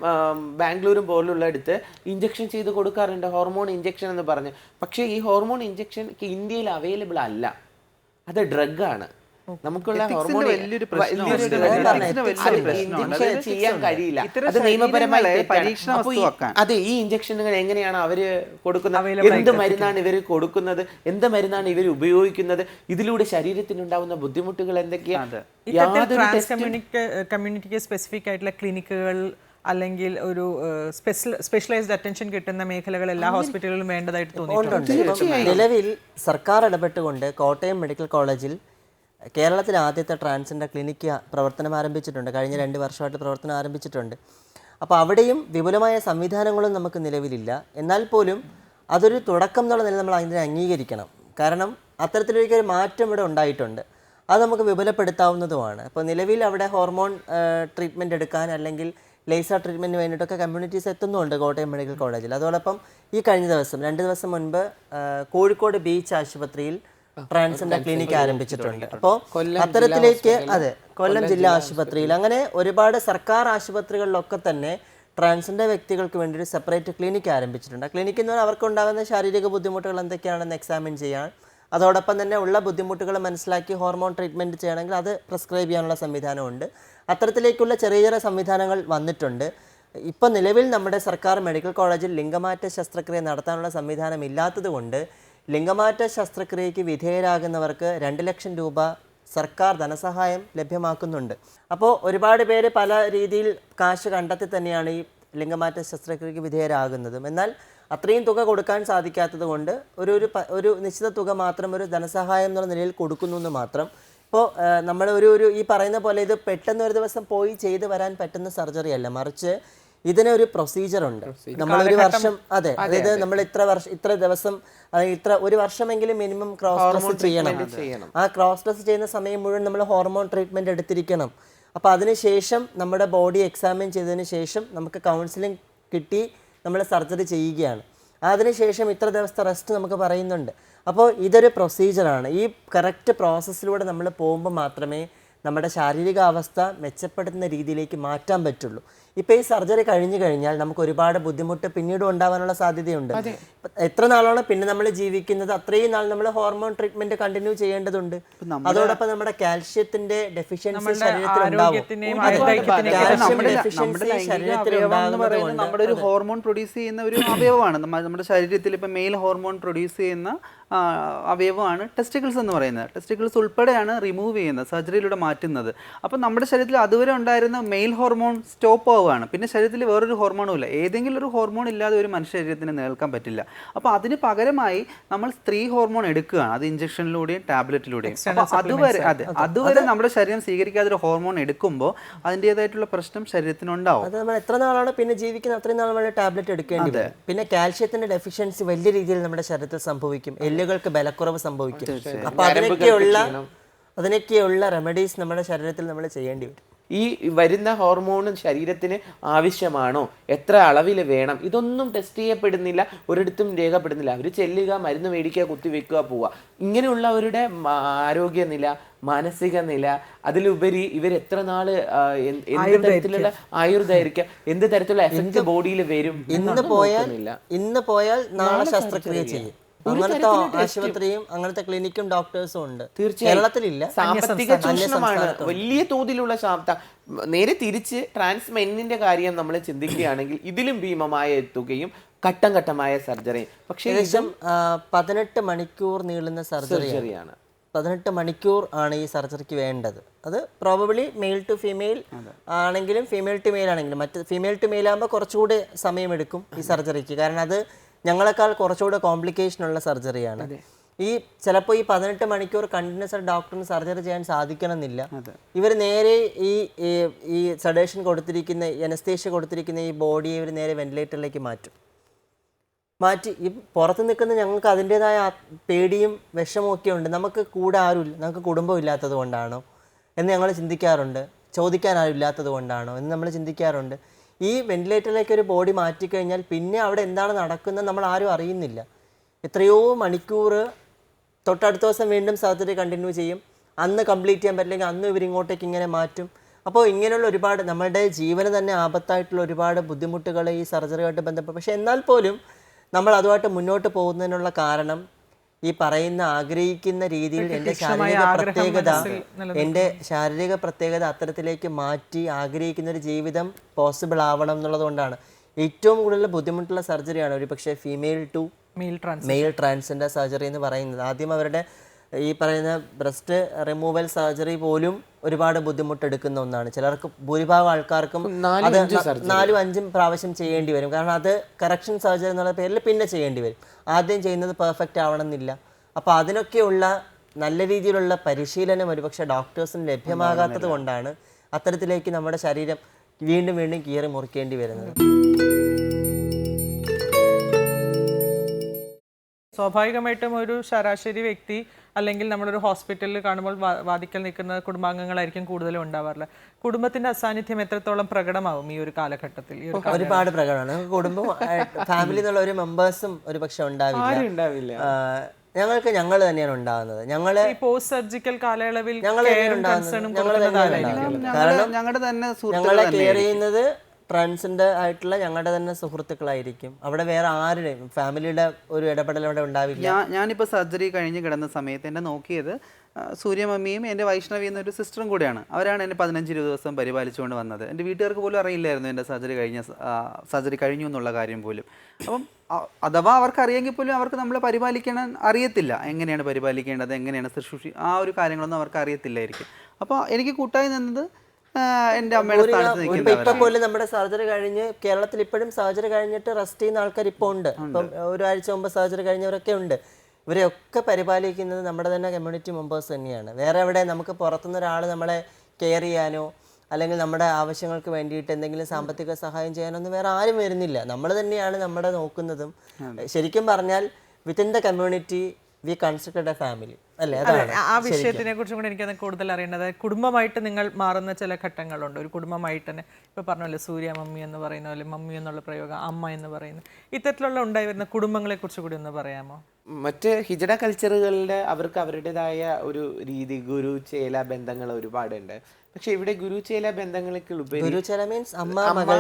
ബാംഗ്ലൂരും പോലുള്ളിടത്ത് ഇഞ്ചക്ഷൻ ചെയ്ത് കൊടുക്കാറുണ്ട്, ഹോർമോൺ ഇഞ്ചക്ഷൻ എന്ന് പറഞ്ഞ്. പക്ഷേ ഈ ഹോർമോൺ ഇഞ്ചക്ഷൻ ഇന്ത്യയിൽ അവൈലബിൾ അല്ല, അത് ഡ്രഗാണ്. നമുക്കുള്ള ഹോർമോൺ ചെയ്യാൻ കഴിയില്ല, അത് നിയമപരമായി. അതെ, ഈ ഇഞ്ചക്ഷനുകൾ എങ്ങനെയാണ് അവര് കൊടുക്കുന്നത്, എന്ത് മരുന്നാണ് ഇവർ കൊടുക്കുന്നത്, എന്ത് മരുന്നാണ് ഇവർ ഉപയോഗിക്കുന്നത്, ഇതിലൂടെ ശരീരത്തിനുണ്ടാവുന്ന ബുദ്ധിമുട്ടുകൾ എന്തൊക്കെയാണ്? കമ്മ്യൂണിറ്റിക്ക് സ്പെസിഫിക് ആയിട്ടുള്ള ക്ലിനിക്കുകൾ അല്ലെങ്കിൽ ഒരു സ്പെഷ്യലൈസ്ഡ് അറ്റൻഷൻ കിട്ടുന്ന മേഖലകൾ എല്ലാ ഹോസ്പിറ്റലുകളിലും വേണ്ടതായിട്ട് തോന്നിയിട്ടുണ്ട്. നിലവിൽ സർക്കാർ ഇടപെട്ടുകൊണ്ട് കോട്ടയം മെഡിക്കൽ കോളേജിൽ കേരളത്തിലെ ആദ്യത്തെ ട്രാൻസ്ജെൻഡർ ക്ലിനിക്ക് പ്രവർത്തനം ആരംഭിച്ചിട്ടുണ്ട്. കഴിഞ്ഞ 2 വർഷമായിട്ട് പ്രവർത്തനം ആരംഭിച്ചിട്ടുണ്ട്. അപ്പോൾ അവിടെയും വിപുലമായ സംവിധാനങ്ങളും നമുക്ക് നിലവിലില്ല. എന്നാൽ പോലും അതൊരു തുടക്കം എന്നുള്ള നില നമ്മൾ അതിനെ അംഗീകരിക്കണം. കാരണം അത്തരത്തിലൊരു മാറ്റം ഇവിടെ ഉണ്ടായിട്ടുണ്ട്, അത് നമുക്ക് വിപുലപ്പെടുത്താവുന്നതുമാണ്. അപ്പോൾ നിലവിൽ അവിടെ ഹോർമോൺ ട്രീറ്റ്മെൻറ്റ് എടുക്കാൻ അല്ലെങ്കിൽ ലേസർ ട്രീറ്റ്മെൻറ്റിന് വേണ്ടിയിട്ടൊക്കെ കമ്മ്യൂണിറ്റീസ് എത്തുന്നുണ്ട് കോട്ടയം മെഡിക്കൽ കോളേജിൽ. അതോടൊപ്പം ഈ കഴിഞ്ഞ ദിവസം 2 ദിവസം മുൻപ് കോഴിക്കോട് ബീച്ച് ആശുപത്രിയിൽ ട്രാൻസ്ജെൻഡർ ക്ലിനിക്ക് ആരംഭിച്ചിട്ടുണ്ട്. അപ്പോൾ അത്തരത്തിലേക്ക് അതെ, കൊല്ലം ജില്ലാ ആശുപത്രിയിൽ അങ്ങനെ ഒരുപാട് സർക്കാർ ആശുപത്രികളിലൊക്കെ തന്നെ ട്രാൻസ്ജെൻഡർ വ്യക്തികൾക്ക് വേണ്ടി ഒരു സെപ്പറേറ്റ് ക്ലിനിക്ക് ആരംഭിച്ചിട്ടുണ്ട്. ആ ക്ലിനിക്കിൽ നിന്ന് അവർക്കുണ്ടാകുന്ന ശാരീരിക ബുദ്ധിമുട്ടുകൾ എന്തൊക്കെയാണെന്ന് എക്സാമിൻ ചെയ്യാൻ, അതോടൊപ്പം തന്നെ ഉള്ള ബുദ്ധിമുട്ടുകൾ മനസ്സിലാക്കി ഹോർമോൺ ട്രീറ്റ്മെൻറ്റ് ചെയ്യണമെങ്കിൽ അത് പ്രിസ്ക്രൈബ് ചെയ്യാനുള്ള സംവിധാനമുണ്ട്. അത്തരത്തിലേക്കുള്ള ചെറിയ ചെറിയ സംവിധാനങ്ങൾ വന്നിട്ടുണ്ട്. ഇപ്പോൾ നിലവിൽ നമ്മുടെ സർക്കാർ മെഡിക്കൽ കോളേജിൽ ലിംഗമാറ്റ ശസ്ത്രക്രിയ നടത്താനുള്ള സംവിധാനം ഇല്ലാത്തത് കൊണ്ട് ലിംഗമാറ്റ ശസ്ത്രക്രിയയ്ക്ക് വിധേയരാകുന്നവർക്ക് 2 ലക്ഷം രൂപ സർക്കാർ ധനസഹായം ലഭ്യമാക്കുന്നുണ്ട്. അപ്പോൾ ഒരുപാട് പേര് പല രീതിയിൽ കാശ് കണ്ടെത്തി തന്നെയാണ് ഈ ലിംഗമാറ്റ ശസ്ത്രക്രിയയ്ക്ക് വിധേയരാകുന്നതും. എന്നാൽ അത്രയും തുക കൊടുക്കാൻ സാധിക്കാത്തത് കൊണ്ട് ഒരു നിശ്ചിത തുക മാത്രം ഒരു ധനസഹായം എന്നുള്ള നിലയിൽ കൊടുക്കുന്നു എന്ന് മാത്രം. ഇപ്പോൾ നമ്മൾ ഒരു ഈ പറയുന്ന പോലെ ഇത് പെട്ടെന്ന് ഒരു ദിവസം പോയി ചെയ്ത് വരാൻ പറ്റുന്ന സർജറി അല്ല, മറിച്ച് ഇതിനൊരു പ്രൊസീജിയർ ഉണ്ട്. നമ്മളൊരു വർഷം, അതായത് നമ്മൾ ഇത്ര ദിവസം, ഇത്ര ഒരു വർഷമെങ്കിലും മിനിമം ക്രോസ് ഡ്രസ് ചെയ്യണം. ആ ക്രോസ് ഡ്രസ് ചെയ്യുന്ന സമയം മുഴുവൻ നമ്മൾ ഹോർമോൺ ട്രീറ്റ്മെന്റ് എടുത്തിരിക്കണം. അപ്പോൾ അതിനുശേഷം നമ്മുടെ ബോഡി എക്സാമിൻ ചെയ്തതിന് ശേഷം നമുക്ക് കൗൺസിലിംഗ് കിട്ടി നമ്മൾ സർജറി ചെയ്യുകയാണ്. അതിനുശേഷം ഇത്ര ദിവസത്തെ റെസ്റ്റ് നമുക്ക് പറയുന്നുണ്ട്. അപ്പോൾ ഇതൊരു പ്രൊസീജിയറാണ്. ഈ കറക്റ്റ് പ്രോസസ്സിലൂടെ നമ്മൾ പോകുമ്പോൾ മാത്രമേ നമ്മുടെ ശാരീരികാവസ്ഥ മെച്ചപ്പെടുന്ന രീതിയിലേക്ക് മാറ്റാൻ പറ്റുള്ളൂ. ഇപ്പോൾ ഈ സർജറി കഴിഞ്ഞു കഴിഞ്ഞാൽ നമുക്ക് ഒരുപാട് ബുദ്ധിമുട്ട് പിന്നീടും ഉണ്ടാവാനുള്ള സാധ്യതയുണ്ട്. എത്ര നാളാണ് പിന്നെ നമ്മൾ ജീവിക്കുന്നത് അത്രയും നാൾ നമ്മൾ ഹോർമോൺ ട്രീറ്റ്മെന്റ് കണ്ടിന്യൂ ചെയ്യേണ്ടതുണ്ട്. അതോടൊപ്പം നമ്മുടെ കാൽഷ്യത്തിന്റെ ഡെഫിഷ്യൻസി ശരീരത്തിൽ ഉണ്ടാവും. നമ്മുടെ ഒരു ഹോർമോൺ പ്രൊഡ്യൂസ് ചെയ്യുന്ന ഒരു അവയവമാണ് നമ്മുടെ ശരീരത്തിൽ. ഇപ്പം മെയിൽ ഹോർമോൺ പ്രൊഡ്യൂസ് ചെയ്യുന്ന അവയവമാണ് ടെസ്റ്റിക്കിൾസ് എന്ന് പറയുന്നത്. ടെസ്റ്റിക്കിൾസ് ഉൾപ്പെടെയാണ് റിമൂവ് ചെയ്യുന്നത്, സർജറിയിലൂടെ മാറ്റുന്നത്. അപ്പം നമ്മുടെ ശരീരത്തിൽ അതുവരെ ഉണ്ടായിരുന്ന മെയിൽ ഹോർമോൺ സ്റ്റോപ്പ് ആവുകയാണ്. പിന്നെ ശരീരത്തിൽ വേറൊരു ഹോർമോണും ഇല്ല. ഏതെങ്കിലും ഒരു ഹോർമോൺ ഇല്ലാതെ ഒരു മനുഷ്യ ശരീരത്തിന് നിൽക്കാൻ പറ്റില്ല. അപ്പോൾ അതിന് പകരമായി നമ്മൾ സ്ത്രീ ഹോർമോൺ എടുക്കുകയാണ്, അത് ഇഞ്ചക്ഷനിലൂടെയും ടാബ്ലറ്റിലൂടെയും. അപ്പോൾ അതുവരെ നമ്മുടെ ശരീരം സ്വീകരിക്കാതെ ഒരു ഹോർമോൺ എടുക്കുമ്പോൾ അതിൻ്റെതായിട്ടുള്ള പ്രശ്നം ശരീരത്തിനുണ്ടാവും. അത് നമ്മൾ എത്ര നാളാണ് പിന്നെ ജീവിക്കുന്നത് അത്രയും നാൾ നമ്മൾ ടാബ്ലറ്റ് എടുക്കേണ്ടി വരും. പിന്നെ കാൽഷ്യത്തിന്റെ ഡെഫിഷ്യൻസി വലിയ രീതിയിൽ നമ്മുടെ ശരീരത്തിൽ സംഭവിക്കും, എല്ലുകൾക്ക് ബലക്കുറവ് സംഭവിക്കും. അപ്പൊ അതിനൊക്കെയുള്ള റെമഡീസ് നമ്മുടെ ശരീരത്തിൽ നമ്മൾ ചെയ്യേണ്ടി വരും. ഈ വരുന്ന ഹോർമോൺ ശരീരത്തിന് ആവശ്യമാണോ, എത്ര അളവിൽ വേണം, ഇതൊന്നും ടെസ്റ്റ് ചെയ്യപ്പെടുന്നില്ല, ഒരിടത്തും രേഖപ്പെടുന്നില്ല. അവർ ചെല്ലുക, മരുന്ന് മേടിക്കുക, കുത്തിവെക്കുക, പോവുക. ഇങ്ങനെയുള്ളവരുടെ ആരോഗ്യനില, മാനസിക നില, അതിലുപരി ഇവർ എത്ര നാള് എന്ത് തരത്തിലുള്ള ആയുർദൈർഘ്യം, എന്ത് തരത്തിലുള്ള എഫക്ട് ബോഡിയിൽ വരും. ഇന്ന് പോയാൽ നാളെ ശസ്ത്രക്രിയ ചെയ്യും. അങ്ങനത്തെ ആശുപത്രിയും അങ്ങനത്തെ ക്ലിനിക്കും ഡോക്ടേഴ്സും ഉണ്ട്. കേരളത്തിലില്ല. സാമ്പത്തിക ചൂഷണമാണ്, വലിയ തോതിലുള്ള നേരെ തിരിച്ച് ട്രാൻസ്മെന്നിന്റെ കാര്യം നമ്മൾ ചിന്തിക്കുകയാണെങ്കിൽ ഇതിലും ഭീമമായ തുകയും ഘട്ടം ഘട്ടമായ സർജറി. പക്ഷേ 18 മണിക്കൂർ നീളുന്ന സർജറിയാണ്. 18 മണിക്കൂർ ആണ് ഈ സർജറിക്ക് വേണ്ടത്. അത് പ്രോബബിളി മെയിൽ ടു ഫീമെയിൽ ആണെങ്കിലും ഫീമെയിൽ ടു മെയിൽ ആണെങ്കിലും, മറ്റ് ഫീമെയിൽ ടു മെയിൽ ആകുമ്പോൾ കുറച്ചുകൂടി സമയമെടുക്കും ഈ സർജറിക്ക്. കാരണം അത് ഞങ്ങളെക്കാൾ കുറച്ചുകൂടെ കോംപ്ലിക്കേഷൻ ഉള്ള സർജറിയാണ്. ചിലപ്പോൾ ഈ 18 മണിക്കൂർ കണ്ടിന്യൂസ് ആയിട്ട് ഡോക്ടറിന് സർജറി ചെയ്യാൻ സാധിക്കണമെന്നില്ല. ഇവർ നേരെ ഈ സഡേഷൻ കൊടുത്തിരിക്കുന്ന, അനസ്തേഷ്യ കൊടുത്തിരിക്കുന്ന ഈ ബോഡിയെ ഇവർ നേരെ വെന്റിലേറ്ററിലേക്ക് മാറ്റി ഈ പുറത്ത് നിൽക്കുന്ന ഞങ്ങൾക്ക് അതിൻ്റെതായ പേടിയും വിഷമവും ഒക്കെ ഉണ്ട്. നമുക്ക് കൂടെ ആരുമില്ല, നമുക്ക് കുടുംബം ഇല്ലാത്തത് കൊണ്ടാണോ എന്ന് ഞങ്ങൾ ചിന്തിക്കാറുണ്ട്. ചോദിക്കാൻ ആരും ഇല്ലാത്തത് കൊണ്ടാണോ എന്ന് നമ്മൾ ചിന്തിക്കാറുണ്ട്. ഈ വെന്റിലേറ്ററിലേക്ക് ഒരു ബോഡി മാറ്റിക്കഴിഞ്ഞാൽ പിന്നെ അവിടെ എന്താണ് നടക്കുന്നത് നമ്മൾ ആരും അറിയുന്നില്ല. എത്രയോ മണിക്കൂർ, തൊട്ടടുത്ത ദിവസം വീണ്ടും സർജറി കണ്ടിന്യൂ ചെയ്യും. അന്ന് കംപ്ലീറ്റ് ചെയ്യാൻ പറ്റില്ലെങ്കിൽ അന്ന് ഇവരിങ്ങോട്ടേക്ക് ഇങ്ങനെ മാറ്റും. അപ്പോൾ ഇങ്ങനെയുള്ള ഒരുപാട് നമ്മുടെ ജീവന് തന്നെ ആപത്തായിട്ടുള്ള ഒരുപാട് ബുദ്ധിമുട്ടുകൾ ഈ സർജറിയുമായിട്ട് ബന്ധപ്പെട്ട്. പക്ഷെ എന്നാൽ പോലും നമ്മൾ അതുമായിട്ട് മുന്നോട്ട് പോകുന്നതിനുള്ള കാരണം ഈ പറയുന്ന ആഗ്രഹിക്കുന്ന രീതിയിൽ എൻ്റെ ശാരീരിക പ്രത്യേകത അത്തരത്തിലേക്ക് മാറ്റി ആഗ്രഹിക്കുന്ന ഒരു ജീവിതം പോസിബിൾ ആവണം എന്നുള്ളത് കൊണ്ടാണ്. ഏറ്റവും കൂടുതൽ ബുദ്ധിമുട്ടുള്ള സർജറിയാണ് ഒരു പക്ഷേ female to male transgender surgery എന്ന് പറയുന്നത്. ആദ്യം അവരുടെ ഈ പറയുന്ന ബ്രസ്റ്റ് റിമൂവൽ സർജറി പോലും ഒരുപാട് ബുദ്ധിമുട്ടെടുക്കുന്ന ഒന്നാണ്. ചിലർക്ക് ഭൂരിഭാഗം ആൾക്കാർക്കും അത് 4-5 പ്രാവശ്യം ചെയ്യേണ്ടി വരും. കാരണം അത് കറക്ഷൻ സർജറി എന്നുള്ള പേരിൽ പിന്നെ ചെയ്യേണ്ടി വരും. ആദ്യം ചെയ്യുന്നത് പെർഫെക്റ്റ് ആവണമെന്നില്ല. അപ്പോൾ അതിനൊക്കെയുള്ള നല്ല രീതിയിലുള്ള പരിശീലനം ഒരുപക്ഷെ ഡോക്ടേഴ്സിന് ലഭ്യമാകാത്തത് കൊണ്ടാണ് അത്തരത്തിലേക്ക് നമ്മുടെ ശരീരം വീണ്ടും വീണ്ടും കീറി മുറിക്കേണ്ടി വരുന്നത്. സ്വാഭാവികമായിട്ടും ഒരു ശരാശരി വ്യക്തി അല്ലെങ്കിൽ നമ്മളൊരു ഹോസ്പിറ്റലിൽ കാണുമ്പോൾ വാദിക്കൽ നിൽക്കുന്ന കുടുംബാംഗങ്ങളായിരിക്കും കൂടുതലും ഉണ്ടാവാറില്ല. കുടുംബത്തിന്റെ അസാന്നിധ്യം എത്രത്തോളം പ്രകടമാവും ഈ ഒരു കാലഘട്ടത്തിൽ? ഒരുപാട് പ്രകടമാണ്. കുടുംബം, ഫാമിലി എന്നുള്ള ഒരു മെമ്പേഴ്സും ഒരു പക്ഷെ ഉണ്ടാവില്ല. ഞങ്ങൾ തന്നെയാണ് ഉണ്ടാകുന്നത്. ഞങ്ങള് പോസ്റ്റ് സർജിക്കൽ കാലയളവിൽ ഞങ്ങളെ കെയർ ചെയ്യുന്നത് ട്രാൻസ്ജെൻഡർ ആയിട്ടുള്ള ഞങ്ങളുടെ തന്നെ സുഹൃത്തുക്കളായിരിക്കും. അവിടെ വേറെ ആരുടെയും ഫാമിലിയുടെ ഒരു ഇടപെടൽ അവിടെ ഉണ്ടാവില്ല. ഞാനിപ്പോൾ സർജറി കഴിഞ്ഞ് കിടന്ന സമയത്ത് എന്നെ നോക്കിയത് സൂര്യമമ്മിയും എൻ്റെ വൈഷ്ണവി എന്നൊരു സിസ്റ്ററും കൂടെയാണ്. അവരാണ് എന്നെ 15-20 ദിവസം പരിപാലിച്ചുകൊണ്ട് വന്നത്. എൻ്റെ വീട്ടുകാർക്ക് പോലും അറിയില്ലായിരുന്നു എൻ്റെ സർജറി കഴിഞ്ഞു എന്നുള്ള കാര്യം പോലും. അപ്പം അഥവാ അവർക്ക് അറിയെങ്കിൽ പോലും അവർക്ക് നമ്മളെ പരിപാലിക്കണം അറിയത്തില്ല. എങ്ങനെയാണ് പരിപാലിക്കേണ്ടത്, എങ്ങനെയാണ് ശുശ്രൂഷ, ആ ഒരു കാര്യങ്ങളൊന്നും അവർക്ക് അറിയത്തില്ലായിരിക്കും. അപ്പോൾ എനിക്ക് കൂട്ടായി നിന്നത് എൻ്റെ അമ്മയുടെ സ്ഥാനത്ത് ഇപ്പൊ നിൽക്കുന്നവരാണ്. പോലും നമ്മുടെ സർജറി കഴിഞ്ഞ് കേരളത്തിൽ ഇപ്പോഴും സർജറി കഴിഞ്ഞിട്ട് റെസ്റ്റ് ചെയ്യുന്ന ആൾക്കാർ ഇപ്പോൾ ഉണ്ട്. ഇപ്പം ഒരാഴ്ച മുമ്പ് സർജറി കഴിഞ്ഞവരൊക്കെ ഉണ്ട്. ഇവരെയൊക്കെ പരിപാലിക്കുന്നത് നമ്മുടെ തന്നെ കമ്മ്യൂണിറ്റി മെമ്പേഴ്സ് തന്നെയാണ്. വേറെ എവിടെ നമുക്ക് പുറത്തുനിന്ന് ഒരാൾ നമ്മളെ കെയർ ചെയ്യാനോ അല്ലെങ്കിൽ നമ്മുടെ ആവശ്യങ്ങൾക്ക് വേണ്ടിയിട്ട് എന്തെങ്കിലും സാമ്പത്തിക സഹായം ചെയ്യാനൊന്നും വേറെ ആരും വരുന്നില്ല. നമ്മൾ തന്നെയാണ് നമ്മുടെ നോക്കുന്നതും. ശരിക്കും പറഞ്ഞാൽ within the community we considered a family അല്ലേ? അതാണ് ആ വിഷയത്തിനെ കുറിച്ചും കൂടെ എനിക്കത് കൂടുതൽ അറിയേണ്ടത്. കുടുംബമായിട്ട് നിങ്ങൾ മാറുന്ന ചില ഘട്ടങ്ങളുണ്ട്. ഒരു കുടുംബമായിട്ട് തന്നെ ഇപ്പൊ പറഞ്ഞല്ലോ സൂര്യ മമ്മി എന്ന് പറയുന്ന പോലെ മമ്മി എന്നുള്ള പ്രയോഗം, അമ്മ എന്ന് പറയുന്നത്, ഇത്തരത്തിലുള്ള ഉണ്ടായി വരുന്ന കുടുംബങ്ങളെ കുറിച്ച് കൂടി ഒന്ന് പറയാമോ? മറ്റ് ഹിജഡ കൾച്ചറുകളിൽ അവർക്ക് അവരുടേതായ ഒരു രീതി, ഗുരു ചേല ബന്ധങ്ങൾ ഒരുപാടുണ്ട്. പക്ഷെ ഇവിടെ ഗുരു ചേല ബന്ധങ്ങൾക്കുപരി ഗുരുചര മീൻസ് അമ്മ മകൾ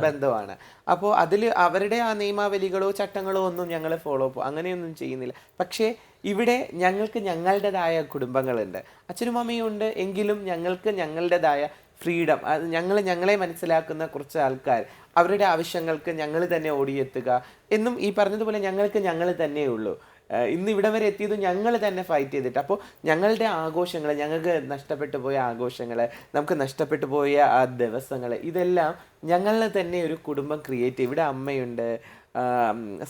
ബന്ധമാണ്. അപ്പോൾ അതിൽ അവരുടെ ആ നിയമാവലികളോ ചട്ടങ്ങളോ ഒന്നും ഞങ്ങൾ ഫോളോ അങ്ങനെയൊന്നും ചെയ്യുന്നില്ല. പക്ഷേ ഇവിടെ ഞങ്ങൾക്ക് ഞങ്ങളുടേതായ കുടുംബങ്ങളുണ്ട്, അച്ഛനും അമ്മയും ഉണ്ട്. എങ്കിലും ഞങ്ങൾക്ക് ഞങ്ങളുടേതായ ഫ്രീഡം, ഞങ്ങളെ മനസ്സിലാക്കുന്ന കുറച്ച് ആൾക്കാർ, അവരുടെ ആവശ്യങ്ങൾക്ക് ഞങ്ങൾ തന്നെ ഓടിയെത്തുക എന്നും ഈ പറഞ്ഞതുപോലെ ഞങ്ങൾക്ക് ഞങ്ങൾ തന്നെ ഉള്ളൂ. ഇന്ന് ഇവിടെ വരെ എത്തിയത് ഞങ്ങൾ തന്നെ ഫൈറ്റ് ചെയ്തിട്ട്. അപ്പോൾ ഞങ്ങളുടെ ആഘോഷങ്ങൾ, ഞങ്ങൾക്ക് നഷ്ടപ്പെട്ടു പോയ ആഘോഷങ്ങൾ, നമുക്ക് നഷ്ടപ്പെട്ടു പോയ ആ ദിവസങ്ങൾ, ഇതെല്ലാം ഞങ്ങളിൽ തന്നെ ഒരു കുടുംബം ക്രിയേറ്റ് ചെയ്യും. ഇവിടെ അമ്മയുണ്ട്,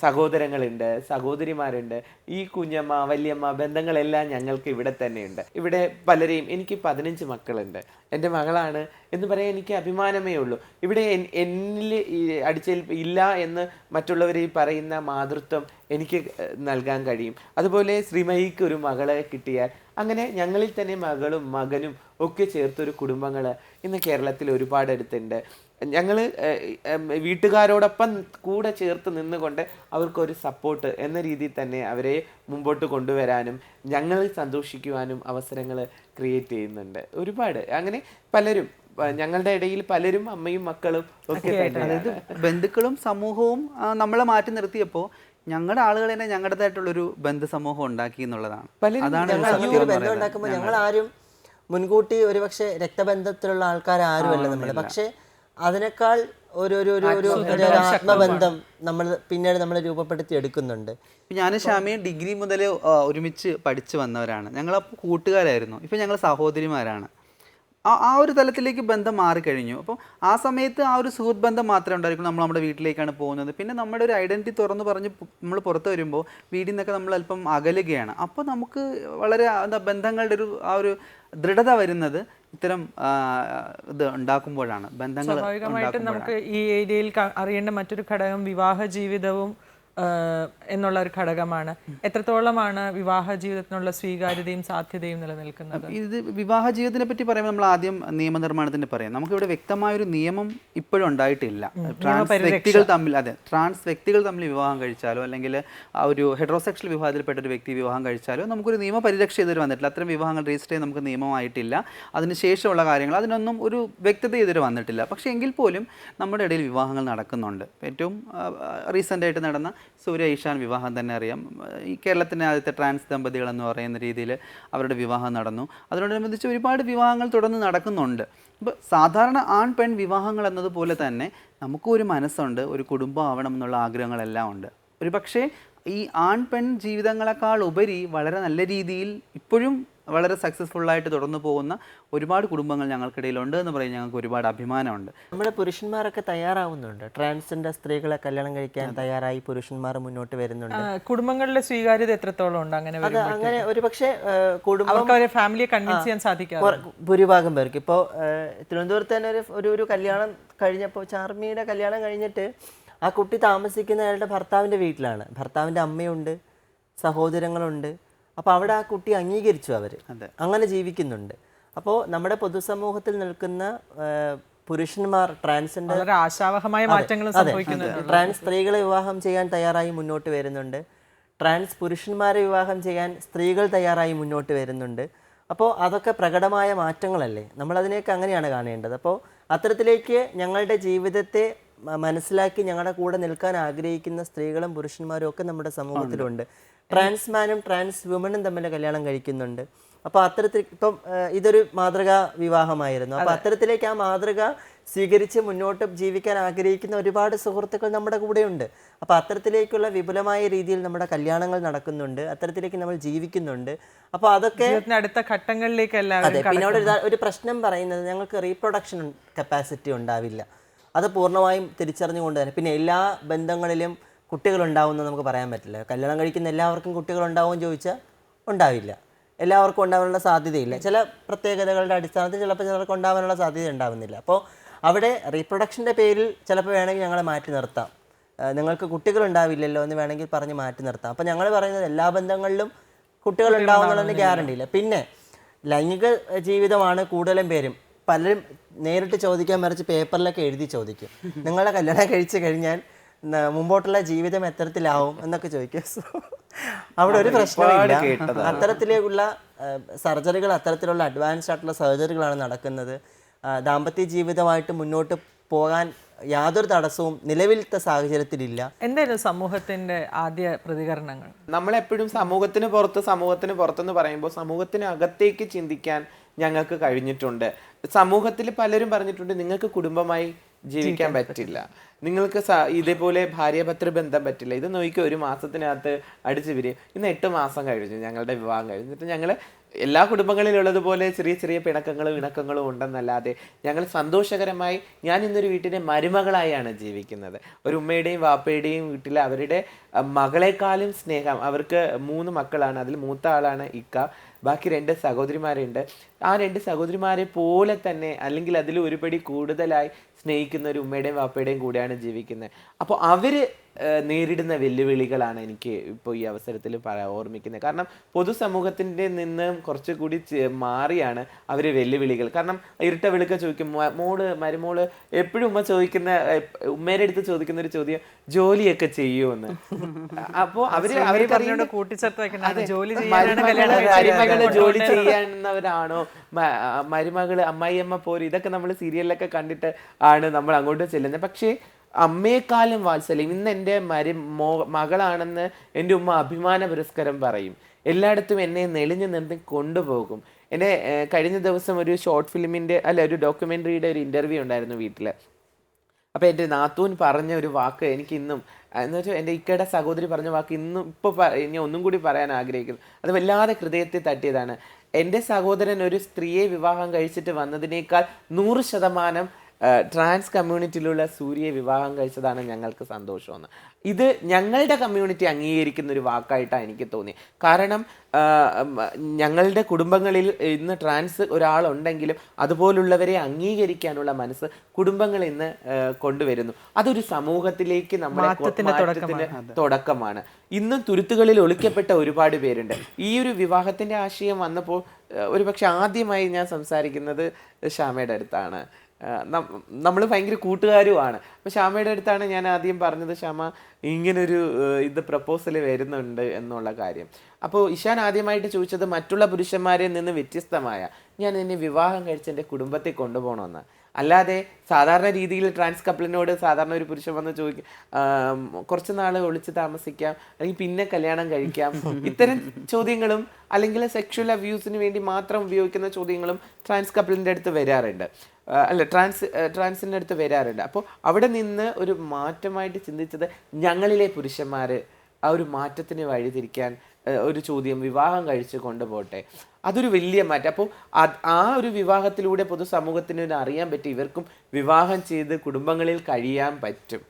സഹോദരങ്ങളുണ്ട്, സഹോദരിമാരുണ്ട്, ഈ കുഞ്ഞമ്മ വല്യമ്മ ബന്ധങ്ങളെല്ലാം ഞങ്ങൾക്ക് ഇവിടെ തന്നെയുണ്ട്. ഇവിടെ പലരെയും, എനിക്ക് 15 മക്കളുണ്ട്, എൻ്റെ മകളാണ് എന്ന് പറയാൻ എനിക്ക് അഭിമാനമേ ഉള്ളൂ. ഇവിടെ എന്നിൽ അടിച്ചേൽപ്പ് ഇല്ല എന്ന് മറ്റുള്ളവർ പറയുന്ന മാതൃത്വം എനിക്ക് നൽകാൻ കഴിയും. അതുപോലെ ശ്രീമയിക്ക് ഒരു മകളെ കിട്ടിയാൽ അങ്ങനെ ഞങ്ങളിൽ തന്നെ മകളും മകനും ഒക്കെ ചേർത്തൊരു കുടുംബങ്ങൾ ഇന്ന് കേരളത്തിൽ ഒരുപാട് അടുത്തുണ്ട്. ഞങ്ങൾ വീട്ടുകാരോടൊപ്പം കൂടെ ചേർത്ത് നിന്നുകൊണ്ട് അവർക്കൊരു സപ്പോർട്ട് എന്ന രീതിയിൽ തന്നെ അവരെ മുമ്പോട്ട് കൊണ്ടുവരാനും ഞങ്ങൾ സന്തോഷിക്കുവാനും അവസരങ്ങൾ ക്രിയേറ്റ് ചെയ്യുന്നുണ്ട് ഒരുപാട്. അങ്ങനെ പലരും ഞങ്ങളുടെ ഇടയിൽ പലരും അമ്മയും മക്കളും ഒക്കെ തന്നെ. അതായത് ബന്ധുക്കളും സമൂഹവും നമ്മളെ മാറ്റി നിർത്തിയപ്പോൾ ഞങ്ങളുടെ ആളുകൾ തന്നെ ഞങ്ങളുടേതായിട്ടുള്ളൊരു ബന്ധു സമൂഹം ഉണ്ടാക്കി എന്നുള്ളതാണ്. അതാണ് ഈ ഒരു ബന്ധം ഉണ്ടാക്കുമ്പോൾ ഞങ്ങൾ ആരും മുൻകൂട്ടി ഒരുപക്ഷെ രക്തബന്ധത്തിലുള്ള ആൾക്കാർ ആരുമല്ല നമ്മൾ. പക്ഷെ അതിനേക്കാൾ ഒരു ആത്മബന്ധം നമ്മൾ പിന്നീട് നമ്മൾ രൂപപ്പെടുത്തി എടുക്കുന്നുണ്ട്. ഞാനും ഷാമിയും ഡിഗ്രി മുതൽ ഒരുമിച്ച് പഠിച്ചു വന്നവരാണ്. ഞങ്ങളപ്പോൾ കൂട്ടുകാരായിരുന്നു. ഇപ്പം ഞങ്ങൾ സഹോദരിമാരാണ്. ആ ഒരു തലത്തിലേക്ക് ബന്ധം മാറിക്കഴിഞ്ഞു. അപ്പം ആ സമയത്ത് ആ ഒരു സുഹൃത്ത് ബന്ധം മാത്രമേ ഉണ്ടായിരിക്കും. നമ്മൾ നമ്മുടെ വീട്ടിലേക്കാണ് പോകുന്നത്. പിന്നെ നമ്മുടെ ഒരു ഐഡൻറ്റിറ്റി തുറന്ന് പറഞ്ഞ് നമ്മൾ പുറത്ത് വരുമ്പോൾ വീട്ടിൽ നിന്നൊക്കെ നമ്മൾ അല്പം അകലുകയാണ്. അപ്പോൾ നമുക്ക് വളരെ ബന്ധങ്ങളുടെ ആ ഒരു ദൃഢത വരുന്നത് ഇത്തരം ഇത് ഉണ്ടാക്കുമ്പോഴാണ്, ബന്ധങ്ങൾ. സ്വാഭാവികമായിട്ടും നമുക്ക് ഈ ഏരിയയിൽ അറിയേണ്ട മറ്റൊരു ഘടകം വിവാഹ ജീവിതവും എന്നുള്ള ഒരു ഘടകമാണ്. എത്രത്തോളമാണ് വിവാഹ ജീവിതത്തിനുള്ള സ്വീകാര്യതയും സാധ്യതയും നിലനിൽക്കുന്നത്? ഇത് വിവാഹ ജീവിതത്തിനെ പറ്റി പറയുമ്പോൾ നമ്മൾ ആദ്യം നിയമനിർമ്മാണത്തിന് പറയാം. നമുക്കിവിടെ വ്യക്തമായൊരു നിയമം ഇപ്പോഴും ഉണ്ടായിട്ടില്ല. ട്രാൻസ് വ്യക്തികൾ തമ്മിൽ വിവാഹം കഴിച്ചാലോ അല്ലെങ്കിൽ ആ ഒരു ഹെറ്ററോസെക്ഷൽ വിവാഹത്തിൽപ്പെട്ട ഒരു വ്യക്തി വിവാഹം കഴിച്ചാലോ നമുക്കൊരു നിയമപരിരക്ഷ ഇതുവരെ വന്നിട്ടില്ല. അത്തരം വിവാഹങ്ങൾ രജിസ്റ്റർ ചെയ്യാൻ നമുക്ക് നിയമമായിട്ടില്ല. അതിനുശേഷമുള്ള കാര്യങ്ങൾ അതിനൊന്നും ഒരു വ്യക്തത ഇതുവരെ വന്നിട്ടില്ല. പക്ഷേ എങ്കിൽ പോലും നമ്മുടെ ഇടയിൽ വിവാഹങ്ങൾ നടക്കുന്നുണ്ട്. ഏറ്റവും റീസെൻ്റായിട്ട് നടന്ന സൂര്യ ഈശാൻ വിവാഹം തന്നെ അറിയാം. ഈ കേരളത്തിൻ്റെ ആദ്യത്തെ ട്രാൻസ് ദമ്പതികൾ എന്ന് പറയുന്ന രീതിയിൽ അവരുടെ വിവാഹം നടന്നു. അതിനോടനുബന്ധിച്ച് ഒരുപാട് വിവാഹങ്ങൾ തുടർന്ന് നടക്കുന്നുണ്ട്. ഇപ്പോൾ സാധാരണ ആൺ പെൺ വിവാഹങ്ങൾ എന്നതുപോലെ തന്നെ നമുക്കും ഒരു മനസ്സുണ്ട്, ഒരു കുടുംബം ആവണം എന്നുള്ള ആഗ്രഹങ്ങളെല്ലാം ഉണ്ട്. ഒരു പക്ഷേ ഈ ആൺ പെൺ ജീവിതങ്ങളെക്കാൾ ഉപരി വളരെ നല്ല രീതിയിൽ ഇപ്പോഴും വളരെ സക്സസ്ഫുള്ളായിട്ട് തുടർന്നു പോകുന്ന ഒരുപാട് കുടുംബങ്ങൾ ഞങ്ങൾക്കിടയിലുണ്ട് എന്ന് പറയും. ഞങ്ങൾക്ക് ഒരുപാട് അഭിമാനമുണ്ട്. നമ്മുടെ പുരുഷന്മാരൊക്കെ തയ്യാറാവുന്നുണ്ട്. ട്രാൻസ്ജെൻഡർ സ്ത്രീകളെ കല്യാണം കഴിക്കാൻ തയ്യാറായി പുരുഷന്മാർ മുന്നോട്ട് വരുന്നുണ്ട്. കുടുംബങ്ങളിലെ സ്വീകാര്യത എത്രത്തോളം ഉണ്ട്? അങ്ങനെ ഒരു പക്ഷേ ഫാമിലിയെ കൺവിൻസ് ചെയ്യാൻ സാധിക്കും ഭൂരിഭാഗം പേർക്ക്. ഇപ്പോൾ തിരുവനന്തപുരത്ത് തന്നെ ഒരു കല്യാണം കഴിഞ്ഞപ്പോൾ, ചാർമിയുടെ കല്യാണം കഴിഞ്ഞിട്ട് ആ കുട്ടി താമസിക്കുന്ന അയാളുടെ ഭർത്താവിൻ്റെ വീട്ടിലാണ്. ഭർത്താവിൻ്റെ അമ്മയുണ്ട്, സഹോദരങ്ങളുണ്ട്. അപ്പോൾ അവിടെ ആ കുട്ടി അംഗീകരിച്ചു, അവർ അങ്ങനെ ജീവിക്കുന്നുണ്ട്. അപ്പോൾ നമ്മുടെ പൊതുസമൂഹത്തിൽ നിൽക്കുന്ന പുരുഷന്മാർ ട്രാൻസ്ജെൻഡർ ആശാവഹമായ മാറ്റങ്ങളും സംഭവിക്കുന്നുണ്ട്. ട്രാൻസ് സ്ത്രീകളെ വിവാഹം ചെയ്യാൻ തയ്യാറായി മുന്നോട്ട് വരുന്നുണ്ട്. ട്രാൻസ് പുരുഷന്മാരെ വിവാഹം ചെയ്യാൻ സ്ത്രീകൾ തയ്യാറായി മുന്നോട്ട് വരുന്നുണ്ട്. അപ്പോൾ അതൊക്കെ പ്രകടമായ മാറ്റങ്ങളല്ലേ? നമ്മളതിനെയൊക്കെ അങ്ങനെയാണ് കാണേണ്ടത്. അപ്പോൾ അത്തരത്തിലേക്ക് ഞങ്ങളുടെ ജീവിതത്തെ മനസ്സിലാക്കി ഞങ്ങളുടെ കൂടെ നിൽക്കാൻ ആഗ്രഹിക്കുന്ന സ്ത്രീകളും പുരുഷന്മാരും ഒക്കെ നമ്മുടെ സമൂഹത്തിലുണ്ട്. ട്രാൻസ്മാനും ട്രാൻസ് വുമനും തമ്മിൽ കല്യാണം കഴിക്കുന്നുണ്ട്. അപ്പോൾ അത്തരത്തിൽ ഇപ്പം ഇതൊരു മാതൃകാ വിവാഹമായിരുന്നു. അപ്പോൾ അത്തരത്തിലേക്ക് ആ മാതൃക സ്വീകരിച്ച് മുന്നോട്ട് ജീവിക്കാൻ ആഗ്രഹിക്കുന്ന ഒരുപാട് സുഹൃത്തുക്കൾ നമ്മുടെ കൂടെയുണ്ട്. അപ്പോൾ അത്തരത്തിലേക്കുള്ള വിപുലമായ രീതിയിൽ നമ്മുടെ കല്യാണങ്ങൾ നടക്കുന്നുണ്ട്, അത്തരത്തിലേക്ക് നമ്മൾ ജീവിക്കുന്നുണ്ട്. അപ്പോൾ അതൊക്കെ അടുത്ത ഘട്ടങ്ങളിലേക്ക് അതെ. എല്ലാവരും പിന്നെ അവിടെ ഒരു പ്രശ്നം പറയുന്നത് ഞങ്ങൾക്ക് റീപ്രൊഡക്ഷൻ കപ്പാസിറ്റി ഉണ്ടാവില്ല. അത് പൂർണ്ണമായും തിരിച്ചറിഞ്ഞുകൊണ്ട് തന്നെ പിന്നെ എല്ലാ ബന്ധങ്ങളിലും കുട്ടികളുണ്ടാവുമെന്ന് നമുക്ക് പറയാൻ പറ്റില്ല. കല്യാണം കഴിക്കുന്ന എല്ലാവർക്കും കുട്ടികളുണ്ടാവുമെന്ന് ചോദിച്ചാൽ ഉണ്ടാവില്ല. എല്ലാവർക്കും ഉണ്ടാവാനുള്ള സാധ്യതയില്ല. ചില പ്രത്യേകതകളുടെ അടിസ്ഥാനത്തിൽ ചിലപ്പോൾ ചിലർക്ക് ഉണ്ടാവാനുള്ള സാധ്യത ഉണ്ടാവുന്നില്ല. അപ്പോൾ അവിടെ റീപ്രൊഡക്ഷൻ്റെ പേരിൽ ചിലപ്പോൾ വേണമെങ്കിൽ ഞങ്ങളെ മാറ്റി നിർത്താം. നിങ്ങൾക്ക് കുട്ടികളുണ്ടാവില്ലല്ലോ എന്ന് വേണമെങ്കിൽ പറഞ്ഞ് മാറ്റി നിർത്താം. അപ്പോൾ ഞങ്ങൾ പറയുന്നത് എല്ലാ ബന്ധങ്ങളിലും കുട്ടികളുണ്ടാവുന്നതിന് ഗ്യാരണ്ടി ഇല്ല. പിന്നെ ലൈംഗിക ജീവിതമാണ് കൂടുതലും പേരും പലരും നേരിട്ട് ചോദിക്കാൻ മറിച്ച് പേപ്പറിലൊക്കെ എഴുതി ചോദിക്കും, നിങ്ങളെ കല്യാണം കഴിച്ചു കഴിഞ്ഞാൽ മുമ്പോട്ടുള്ള ജീവിതം എത്തരത്തിലാവും എന്നൊക്കെ ചോദിക്കും. സോ അവിടെ ഒരു പ്രശ്നമില്ല. അത്തരത്തിലേക്കുള്ള സർജറികൾ, അത്തരത്തിലുള്ള അഡ്വാൻസ്ഡ് ആയിട്ടുള്ള സർജറികളാണ് നടക്കുന്നത്. ദാമ്പത്യ ജീവിതമായിട്ട് മുന്നോട്ട് പോകാൻ യാതൊരു തടസ്സവും നിലവിലത്തെ സാഹചര്യത്തിലില്ല. എന്തായാലും സമൂഹത്തിന്റെ ആദ്യ പ്രതികരണങ്ങൾ? നമ്മളെപ്പോഴും സമൂഹത്തിന് പുറത്തെന്ന് പറയുമ്പോൾ സമൂഹത്തിന് അകത്തേക്ക് ചിന്തിക്കാൻ ഞങ്ങൾക്ക് കഴിഞ്ഞിട്ടുണ്ട്. സമൂഹത്തിൽ പലരും പറഞ്ഞിട്ടുണ്ട് നിങ്ങൾക്ക് കുടുംബമായി ജീവിക്കാൻ പറ്റില്ല, നിങ്ങൾക്ക് ഇതേപോലെ ഭാര്യാഭർത്തൃ ബന്ധം പറ്റില്ല. ഇത് നോക്കി ഒരു മാസത്തിനകത്ത് അടിച്ചു പിരിയും. ഇന്ന് 8 മാസം കഴിഞ്ഞു ഞങ്ങളുടെ വിവാഹം കഴിഞ്ഞിട്ട്. ഞങ്ങൾ എല്ലാ കുടുംബങ്ങളിലുള്ളതുപോലെ ചെറിയ ചെറിയ ഇണക്കങ്ങളും ഉണ്ടെന്നല്ലാതെ ഞങ്ങൾ സന്തോഷകരമായി, ഞാൻ ഇന്നൊരു വീട്ടിലെ മരുമകളായാണ് ജീവിക്കുന്നത്. ഒരു ഉമ്മയുടെയും വാപ്പയുടെയും വീട്ടിൽ അവരുടെ മകളെക്കാളും സ്നേഹം. അവർക്ക് 3 മക്കളാണ്. അതിൽ മൂത്ത ആളാണ് ഇക്ക, ബാക്കി 2 സഹോദരിമാരുണ്ട്. ആ 2 സഹോദരിമാരെ പോലെ തന്നെ അല്ലെങ്കിൽ അതിൽ ഒരുപടി കൂടുതലായി സ്നേഹിക്കുന്ന ഒരു ഉമ്മയുടെയും വാപ്പയുടെയും കൂടെയാണ് ജീവിക്കുന്നത്. അപ്പോൾ അവർ നേരിടുന്ന വെല്ലുവിളികളാണ് എനിക്ക് ഇപ്പോൾ ഈ അവസരത്തിൽ ഓർമ്മിക്കുന്നത്. കാരണം പൊതുസമൂഹത്തിൻ്റെ നിന്ന് കുറച്ചുകൂടി മാറിയാണ് അവർ വെല്ലുവിളികൾ. കാരണം ഇരട്ട വിളിക്ക ചോദിക്കും, മരുമോള് എപ്പോഴും ഉമ്മയുടെ അടുത്ത് ചോദിക്കുന്ന ഒരു ചോദ്യം, ജോലിയൊക്കെ ചെയ്യുമെന്ന്. അപ്പോൾ അവര് കൂട്ടിച്ചേർത്ത് ജോലി ചെയ്യാവുന്നവരാണോ, മരുമകള് അമ്മായിയമ്മ പോരും, ഇതൊക്കെ നമ്മൾ സീരിയലിലൊക്കെ കണ്ടിട്ട് ആണ് നമ്മൾ അങ്ങോട്ട് ചെല്ലുന്നത്. പക്ഷേ അമ്മയെക്കാളും വാത്സല്യം. ഇന്ന് എൻ്റെ മകളാണെന്ന് എൻ്റെ ഉമ്മ അഭിമാന പുരസ്കാരം പറയും. എല്ലായിടത്തും എന്നെ നെളിഞ്ഞു നിർത്തി കൊണ്ടുപോകും. എന്നെ കഴിഞ്ഞ ദിവസം ഒരു ഷോർട്ട് ഫിലിമിൻ്റെ ഒരു ഡോക്യുമെൻ്ററിയുടെ ഒരു ഇൻ്റർവ്യൂ ഉണ്ടായിരുന്നു വീട്ടിൽ. അപ്പോൾ എൻ്റെ നാത്തൂൻ പറഞ്ഞ ഒരു വാക്ക് എനിക്ക് ഇന്നും, എന്ന് വെച്ചാൽ എൻ്റെ ഇക്കയുടെ സഹോദരി പറഞ്ഞ വാക്ക് ഇന്നും ഞാൻ ഒന്നും കൂടി പറയാൻ ആഗ്രഹിക്കുന്നു. അത് വല്ലാതെ ഹൃദയത്തെ തട്ടിയതാണ്. എൻ്റെ സഹോദരൻ ഒരു സ്ത്രീയെ വിവാഹം കഴിച്ചിട്ട് വന്നതിനേക്കാൾ 100% ട്രാൻസ് കമ്മ്യൂണിറ്റിയിലുള്ള സൂര്യയെ വിവാഹം കഴിച്ചതാണ് ഞങ്ങൾക്ക് സന്തോഷമെന്ന്. ഇത് ഞങ്ങളുടെ കമ്മ്യൂണിറ്റി അംഗീകരിക്കുന്ന ഒരു വാക്കായിട്ടാണ് എനിക്ക് തോന്നി. കാരണം ഞങ്ങളുടെ കുടുംബങ്ങളിൽ ഇന്ന് ട്രാൻസ് ഒരാളുണ്ടെങ്കിലും അതുപോലുള്ളവരെ അംഗീകരിക്കാനുള്ള മനസ്സ് കുടുംബങ്ങൾ ഇന്ന് കൊണ്ടുവരുന്നു. അതൊരു സമൂഹത്തിലേക്ക് നമ്മുടെ മാറ്റത്തിന് തുടക്കമാണ്. ഇന്നും തുരുത്തുകളിൽ ഒളിക്കപ്പെട്ട ഒരുപാട് പേരുണ്ട്. ഈ ഒരു വിവാഹത്തിൻ്റെ ആശയം വന്നപ്പോൾ ഒരുപക്ഷെ ആദ്യമായി ഞാൻ സംസാരിക്കുന്നത് ശ്യാമയുടെ അടുത്താണ്. നമ്മൾ ഭയങ്കര കൂട്ടുകാരുമാണ്. അപ്പോൾ ശ്യാമയുടെ അടുത്താണ് ഞാൻ ആദ്യം പറഞ്ഞത്, ശ്യാമ ഇങ്ങനൊരു പ്രപ്പോസൽ വരുന്നുണ്ട് എന്നുള്ള കാര്യം. അപ്പോൾ ഇഷാൻ ആദ്യമായിട്ട് ചോദിച്ചത് മറ്റുള്ള പുരുഷന്മാരിൽ നിന്ന് വ്യത്യസ്തമായ ഞാൻ എന്നെ വിവാഹം കഴിച്ച് എൻ്റെ കുടുംബത്തെ കൊണ്ടുപോകണമെന്ന്. അല്ലാതെ സാധാരണ രീതിയിൽ ട്രാൻസ് കപ്പിളിനോട് സാധാരണ ഒരു പുരുഷൻ വന്ന് ചോദിക്കും, കുറച്ച് നാൾ ഒളിച്ച് താമസിക്കാം അല്ലെങ്കിൽ പിന്നെ കല്യാണം കഴിക്കാം, ഇത്തരം ചോദ്യങ്ങളും അല്ലെങ്കിൽ സെക്ഷൽ അബ്യൂസിന് വേണ്ടി മാത്രം ഉപയോഗിക്കുന്ന ചോദ്യങ്ങളും ട്രാൻസ് കപ്പിളിൻ്റെ അടുത്ത് വരാറുണ്ട്, ട്രാൻസിൻ്റെ അടുത്ത് വരാറുണ്ട്. അപ്പോൾ അവിടെ നിന്ന് ഒരു മാറ്റമായിട്ട് ചിന്തിച്ചത് ഞങ്ങളിലെ പുരുഷന്മാർ ആ ഒരു മാറ്റത്തിന് വഴിതിരിക്കാൻ ഒരു ചോദ്യം, വിവാഹം കഴിച്ച് കൊണ്ടുപോട്ടെ, അതൊരു വലിയ മാറ്റം. അപ്പോൾ ആ ഒരു വിവാഹത്തിലൂടെ പൊതുസമൂഹത്തിന് അറിയാൻ പറ്റും ഇവർക്കും വിവാഹം ചെയ്ത് കുടുംബങ്ങളിൽ കഴിയാൻ പറ്റും.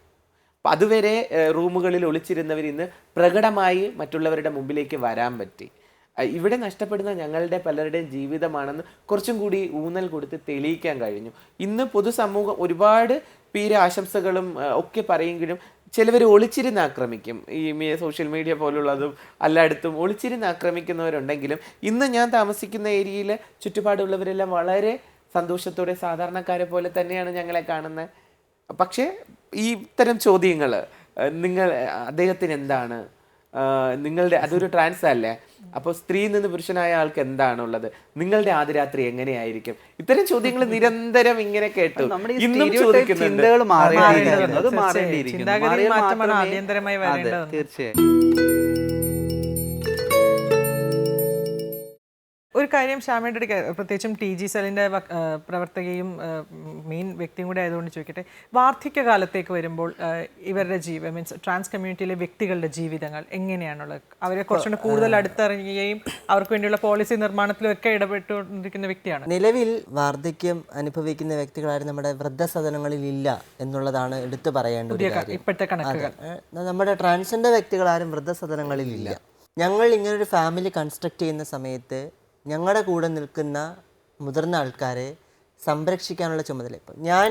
അപ്പം അതുവരെ റൂമുകളിൽ ഒളിച്ചിരുന്നവർ ഇന്ന് പ്രകടമായി മറ്റുള്ളവരുടെ മുമ്പിലേക്ക് വരാൻ പറ്റി. ഇവിടെ നഷ്ടപ്പെടുന്ന ഞങ്ങളുടെ പലരുടെയും ജീവിതമാണെന്ന് കുറച്ചും കൂടി ഊന്നൽ കൊടുത്ത് തെളിയിക്കാൻ കഴിഞ്ഞു. ഇന്ന് പൊതുസമൂഹം ഒരുപാട് പേര് ആശംസകളും ഒക്കെ പറയുമെങ്കിലും ചിലവർ ഒളിച്ചിരുന്ന് ആക്രമിക്കും. ഈ സോഷ്യൽ മീഡിയ പോലുള്ളതും എല്ലായിടത്തും ഒളിച്ചിരുന്ന് ആക്രമിക്കുന്നവരുണ്ടെങ്കിലും ഇന്ന് ഞാൻ താമസിക്കുന്ന ഏരിയയിൽ ചുറ്റുപാടുള്ളവരെല്ലാം വളരെ സന്തോഷത്തോടെ സാധാരണക്കാരെ പോലെ തന്നെയാണ് ഞങ്ങളെ കാണുന്നത്. പക്ഷേ ഈ ഇത്തരം ചോദ്യങ്ങൾ, അദ്ദേഹത്തിന് എന്താണ്, നിങ്ങളുടെ അതൊരു ട്രാൻസ് അല്ലേ, അപ്പോൾ സ്ത്രീയിൽ നിന്ന് പുരുഷനായ ആൾക്ക് എന്താണുള്ളത്, നിങ്ങളുടെ ആദ്യരാത്രി എങ്ങനെയായിരിക്കും, ഇത്തരം ചോദ്യങ്ങൾ നിരന്തരം ഇങ്ങനെ കേട്ടു. ഇന്നും ചോദിക്കുന്നുണ്ട്. ഒരു കാര്യം ശ്യാമയുടെ അടുക്ക പ്രത്യേകിച്ചും TG സെല്ലിൻ്റെ പ്രവർത്തകയും മെയിൻ വ്യക്തിയും കൂടെ ആയതുകൊണ്ട് ചോദിക്കട്ടെ, വാർദ്ധക്യകാലത്തേക്ക് വരുമ്പോൾ ഇവരുടെ മീൻസ് ട്രാൻസ് കമ്മ്യൂണിറ്റിയിലെ വ്യക്തികളുടെ ജീവിതങ്ങൾ എങ്ങനെയാണുള്ളത്? അവരെ കുറച്ചുകൂടി കൂടുതൽ അടുത്തറിയുകയും അവർക്ക് വേണ്ടിയുള്ള പോളിസി നിർമ്മാണത്തിലും ഒക്കെ ഇടപെട്ടുകൊണ്ടിരിക്കുന്ന വ്യക്തിയാണ്. നിലവിൽ വാർദ്ധക്യം അനുഭവിക്കുന്ന വ്യക്തികളാരും നമ്മുടെ വൃദ്ധസദനങ്ങളിൽ ഇല്ല എന്നുള്ളതാണ് എടുത്തു പറയേണ്ട ഒരു കാര്യം. ഇപ്പോഴത്തെ കണക്കുകൾ നമ്മുടെ ട്രാൻസ്ജെൻഡർ വ്യക്തികളാരും വൃദ്ധസദനങ്ങളിൽ ഇല്ല. ഞങ്ങൾ ഇങ്ങനൊരു ഫാമിലി കൺസ്ട്രക്ട് ചെയ്യുന്ന സമയത്ത് ഞങ്ങളുടെ കൂടെ നിൽക്കുന്ന മുതിർന്ന ആൾക്കാരെ സംരക്ഷിക്കാനുള്ള ചുമതല ഇപ്പം ഞാൻ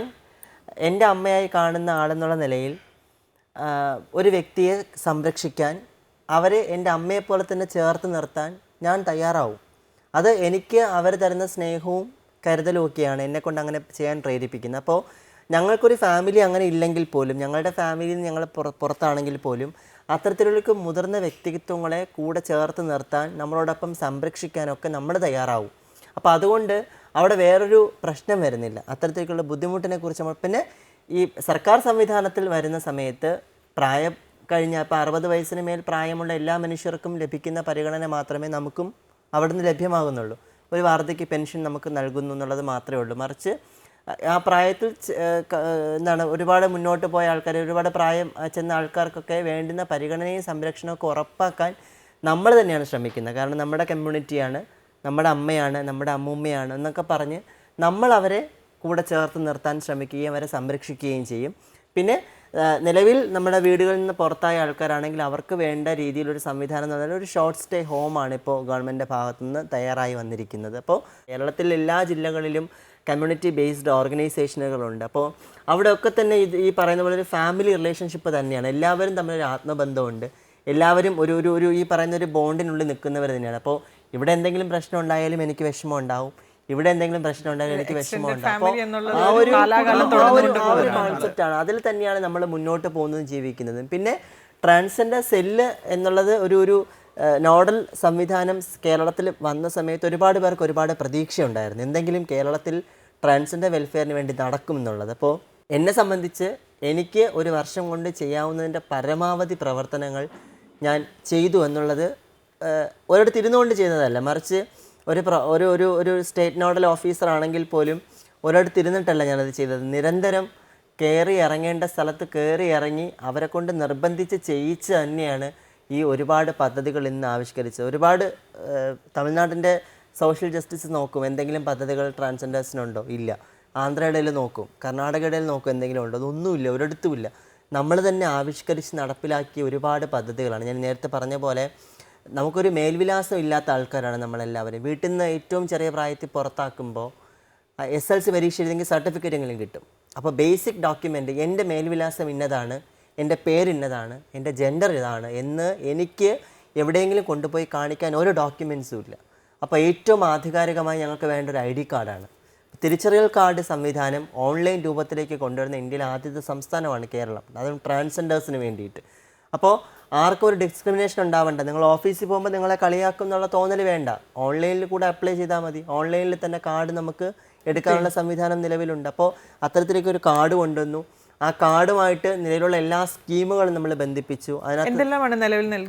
എൻ്റെ അമ്മയായി കാണുന്ന ആളെന്നുള്ള നിലയിൽ ഒരു വ്യക്തിയെ സംരക്ഷിക്കാൻ, അവരെ എൻ്റെ അമ്മയെപ്പോലെ തന്നെ ചേർത്ത് നിർത്താൻ ഞാൻ തയ്യാറാവും. അത് എനിക്ക് അവർ തരുന്ന സ്നേഹവും കരുതലും ഒക്കെയാണ് എന്നെക്കൊണ്ട് അങ്ങനെ ചെയ്യാൻ പ്രേരിപ്പിക്കുന്നത്. അപ്പോൾ ഞങ്ങൾക്കൊരു ഫാമിലി അങ്ങനെ ഇല്ലെങ്കിൽ പോലും, ഞങ്ങളുടെ ഫാമിലിയിൽ ഞങ്ങൾ പുറത്താണെങ്കിൽ പോലും അത്തരത്തിലുള്ള മുതിർന്ന വ്യക്തിത്വങ്ങളെ കൂടെ ചേർത്ത് നിർത്താൻ, നമ്മളോടൊപ്പം സംരക്ഷിക്കാനൊക്കെ നമ്മൾ തയ്യാറാവും. അപ്പോൾ അതുകൊണ്ട് അവിടെ വേറൊരു പ്രശ്നം വരുന്നില്ല. അത്തരത്തിലുള്ള ബുദ്ധിമുട്ടിനെ കുറിച്ച് നമ്മൾ പിന്നെ ഈ സർക്കാർ സംവിധാനത്തിൽ വരുന്ന സമയത്ത് പ്രായം കഴിഞ്ഞ ഇപ്പോൾ 60 വയസ്സിന് മേൽ പ്രായമുള്ള എല്ലാ മനുഷ്യർക്കും ലഭിക്കുന്ന പരിഗണന മാത്രമേ നമുക്കും അവിടുന്ന് ലഭ്യമാകുന്നുള്ളൂ. ഒരു വാർദ്ധക്യ പെൻഷൻ നമുക്ക് നൽകുന്നു എന്നുള്ളത് മാത്രമേ ഉള്ളൂ. മറിച്ച് ആ പ്രായത്തിൽ ഒരുപാട് മുന്നോട്ട് പോയ ആൾക്കാർ, ഒരുപാട് പ്രായം ചെന്ന ആൾക്കാർക്കൊക്കെ വേണ്ടുന്ന പരിഗണനയും സംരക്ഷണമൊക്കെ ഉറപ്പാക്കാൻ നമ്മൾ തന്നെയാണ് ശ്രമിക്കുന്നത്. കാരണം നമ്മുടെ കമ്മ്യൂണിറ്റിയാണ്, നമ്മുടെ അമ്മയാണ്, നമ്മുടെ അമ്മൂമ്മയാണ് എന്നൊക്കെ പറഞ്ഞ് നമ്മൾ അവരെ കൂടെ ചേർത്ത് നിർത്താൻ ശ്രമിക്കുകയും അവരെ സംരക്ഷിക്കുകയും ചെയ്യും. പിന്നെ നിലവിൽ നമ്മുടെ വീടുകളിൽ നിന്ന് പുറത്തായ ആൾക്കാരാണെങ്കിൽ അവർക്ക് വേണ്ട രീതിയിലൊരു സംവിധാനം എന്ന് പറഞ്ഞാൽ ഒരു ഷോർട്ട് സ്റ്റേ ഹോമാണ് ഇപ്പോൾ ഗവൺമെൻറ്റിൻ്റെ ഭാഗത്തു നിന്ന് തയ്യാറായി വന്നിരിക്കുന്നത്. അപ്പോൾ കേരളത്തിൽ എല്ലാ ജില്ലകളിലും കമ്മ്യൂണിറ്റി ബേസ്ഡ് ഓർഗനൈസേഷനുകളുണ്ട്. അപ്പോൾ അവിടെയൊക്കെ തന്നെ ഈ പറയുന്ന പോലെ ഒരു ഫാമിലി റിലേഷൻഷിപ്പ് തന്നെയാണ്. എല്ലാവരും തമ്മിലൊരു ആത്മബന്ധമുണ്ട്. എല്ലാവരും ഒരു ഈ പറയുന്ന ഒരു ബോണ്ടിനുള്ളിൽ നിൽക്കുന്നവർ തന്നെയാണ്. അപ്പോൾ ഇവിടെ എന്തെങ്കിലും പ്രശ്നം ഉണ്ടായാലും എനിക്ക് വിഷമം ഉണ്ടാവും, ഇവിടെ എന്തെങ്കിലും പ്രശ്നം ഉണ്ടായാലും എനിക്ക് വിഷമം ഉണ്ടാവും. അപ്പോൾ ആ ഒരു കോൺസെപ്റ്റാണ്, അതിൽ തന്നെയാണ് നമ്മൾ മുന്നോട്ട് പോകുന്നതും ജീവിക്കുന്നതും. പിന്നെ ട്രാൻസ്ജെൻഡർ സെല്ല് എന്നുള്ളത് ഒരു നോഡൽ സംവിധാനം കേരളത്തിൽ വന്ന സമയത്ത് ഒരുപാട് പേർക്ക് ഒരുപാട് പ്രതീക്ഷയുണ്ടായിരുന്നു, എന്തെങ്കിലും കേരളത്തിൽ ട്രാൻസ്ജെൻഡർ വെൽഫെയറിന് വേണ്ടി നടക്കുമെന്നുള്ളത്. അപ്പോൾ എന്നെ സംബന്ധിച്ച് എനിക്ക് ഒരു വർഷം കൊണ്ട് ചെയ്യാവുന്നതിൻ്റെ പരമാവധി പ്രവർത്തനങ്ങൾ ഞാൻ ചെയ്തു എന്നുള്ളത് ഒരിടത്ത് ഇരുന്നുകൊണ്ട് ചെയ്യുന്നതല്ല, മറിച്ച് ഒരു സ്റ്റേറ്റ് നോഡൽ ഓഫീസർ ആണെങ്കിൽ പോലും ഒരിടത്ത് ഇരുന്നിട്ടല്ല ഞാനത് ചെയ്തത്. നിരന്തരം കയറി ഇറങ്ങേണ്ട സ്ഥലത്ത് കയറി ഇറങ്ങി അവരെ കൊണ്ട് നിർബന്ധിച്ച് ചെയ്യിച്ച് തന്നെയാണ് ഈ ഒരുപാട് പദ്ധതികൾ ഇന്ന് ആവിഷ്കരിച്ചത്. ഒരുപാട് തമിഴ്നാട്ടിൻ്റെ സോഷ്യൽ ജസ്റ്റിസ് നോക്കും, എന്തെങ്കിലും പദ്ധതികൾ ട്രാൻസ്ജെൻഡേഴ്സിനുണ്ടോ? ഇല്ല. ആന്ധ്രയുടെ നോക്കും, കർണാടകയുടെ നോക്കും, എന്തെങ്കിലും ഉണ്ടോ? അതൊന്നുമില്ല, ഒരിടത്തുമില്ല. നമ്മൾ തന്നെ ആവിഷ്കരിച്ച് നടപ്പിലാക്കിയ ഒരുപാട് പദ്ധതികളാണ്. ഞാൻ നേരത്തെ പറഞ്ഞ പോലെ നമുക്കൊരു മേൽവിലാസം ഇല്ലാത്ത ആൾക്കാരാണ് നമ്മളെല്ലാവരും. വീട്ടിൽ നിന്ന് ഏറ്റവും ചെറിയ പ്രായത്തിൽ പുറത്താക്കുമ്പോൾ SLC പരീക്ഷ എഴുതെങ്കിൽ സർട്ടിഫിക്കറ്റെങ്കിലും കിട്ടും. അപ്പോൾ ബേസിക് ഡോക്യുമെൻ്റ്, എൻ്റെ മേൽവിലാസം ഇന്നതാണ്, എൻ്റെ പേര് ഇന്നതാണ്, എൻ്റെ ജെൻഡർ ഇതാണ് എന്ന് എനിക്ക് എവിടെയെങ്കിലും കൊണ്ടുപോയി കാണിക്കാൻ ഒരു ഡോക്യുമെൻസും ഇല്ല. അപ്പോൾ ഏറ്റവും ആധികാരികമായി ഞങ്ങൾക്ക് വേണ്ട ഒരു ID കാർഡാണ്. തിരിച്ചറിയൽ കാർഡ് സംവിധാനം ഓൺലൈൻ രൂപത്തിലേക്ക് കൊണ്ടുവരുന്ന ഇന്ത്യയിലെ ആദ്യത്തെ സംസ്ഥാനമാണ് കേരളം, അതും ട്രാൻസ്ജെൻഡേഴ്സിന് വേണ്ടിയിട്ട്. അപ്പോൾ ആർക്കും ഒരു ഡിസ്ക്രിമിനേഷൻ ഉണ്ടാവേണ്ട, നിങ്ങൾ ഓഫീസിൽ പോകുമ്പോൾ നിങ്ങളെ കളിയാക്കും എന്നുള്ള തോന്നൽ വേണ്ട. ഓൺലൈനിൽ കൂടെ അപ്ലൈ ചെയ്താൽ മതി. ഓൺലൈനിൽ തന്നെ കാർഡ് നമുക്ക് എടുക്കാനുള്ള സംവിധാനം നിലവിലുണ്ട്. അപ്പോൾ അത്തരത്തിലേക്ക് ഒരു കാർഡ് കൊണ്ടുവന്നു. ആ കാർഡുമായിട്ട് നിലവിലുള്ള എല്ലാ സ്കീമുകളും നമ്മൾ ബന്ധിപ്പിച്ചു. എന്തെല്ലാമാണ്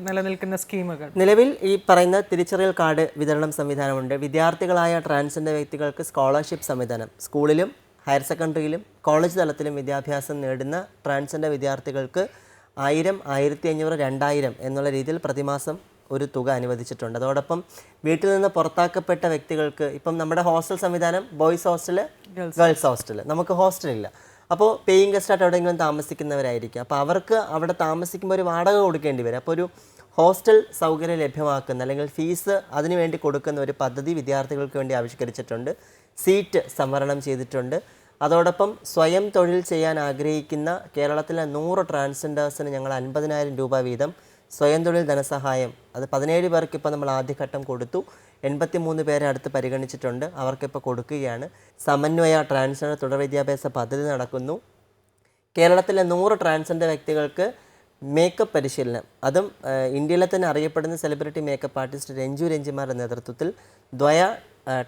നിലനിൽക്കുന്ന സ്കീമുകൾ? നിലവിൽ ഈ പറയുന്ന തിരിച്ചറിയൽ കാർഡ് വിതരണം സംവിധാനമുണ്ട്. വിദ്യാർത്ഥികളായ ട്രാൻസ്ജെൻഡർ വ്യക്തികൾക്ക് സ്കോളർഷിപ്പ് സംവിധാനം, സ്കൂളിലും ഹയർ സെക്കൻഡറിയിലും കോളേജ് തലത്തിലും വിദ്യാഭ്യാസം നേടുന്ന ട്രാൻസ്ജെൻഡർ വിദ്യാർത്ഥികൾക്ക് 1000, 1500, 2000 എന്നുള്ള രീതിയിൽ പ്രതിമാസം ഒരു തുക അനുവദിച്ചിട്ടുണ്ട്. അതോടൊപ്പം വീട്ടിൽ നിന്ന് പുറത്താക്കപ്പെട്ട വ്യക്തികൾക്ക് ഇപ്പം നമ്മുടെ ഹോസ്റ്റൽ സംവിധാനം ബോയ്സ് ഹോസ്റ്റല്, ഗേൾസ് ഹോസ്റ്റല്, നമുക്ക് ഹോസ്റ്റലില്ല. അപ്പോൾ പേയിങ് ഗസ്റ്റായിട്ട് എവിടെയെങ്കിലും താമസിക്കുന്നവരായിരിക്കും. അപ്പോൾ അവർക്ക് അവിടെ താമസിക്കുമ്പോൾ ഒരു വാടക കൊടുക്കേണ്ടി വരും. അപ്പോൾ ഒരു ഹോസ്റ്റൽ സൗകര്യം ലഭ്യമാക്കുന്ന അല്ലെങ്കിൽ ഫീസ് അതിനു വേണ്ടി കൊടുക്കുന്ന ഒരു പദ്ധതി വിദ്യാർത്ഥികൾക്ക് വേണ്ടി ആവിഷ്കരിച്ചിട്ടുണ്ട്. സീറ്റ് സംവരണം ചെയ്തിട്ടുണ്ട്. അതോടൊപ്പം സ്വയം തൊഴിൽ ചെയ്യാൻ ആഗ്രഹിക്കുന്ന കേരളത്തിലെ 100 ട്രാൻസ്ജെൻഡേഴ്സിന് ഞങ്ങൾ 50,000 രൂപ വീതം സ്വയം തൊഴിൽ ധനസഹായം, അത് 17 പേർക്ക് ഇപ്പോൾ നമ്മൾ ആദ്യഘട്ടം കൊടുത്തു. 83 പേരെ അടുത്ത് പരിഗണിച്ചിട്ടുണ്ട്, അവർക്കിപ്പോൾ കൊടുക്കുകയാണ്. സമന്വയ ട്രാൻസ്ജെൻഡർ തുടർ വിദ്യാഭ്യാസ പദ്ധതി നടക്കുന്നു. കേരളത്തിലെ 100 ട്രാൻസ്ജെൻഡർ വ്യക്തികൾക്ക് മേക്കപ്പ് പരിശീലനം, അതും ഇന്ത്യയിലെ തന്നെ അറിയപ്പെടുന്ന സെലിബ്രിറ്റി മേക്കപ്പ് ആർട്ടിസ്റ്റ് രഞ്ജുമാരുടെ നേതൃത്വത്തിൽ ദ്വയ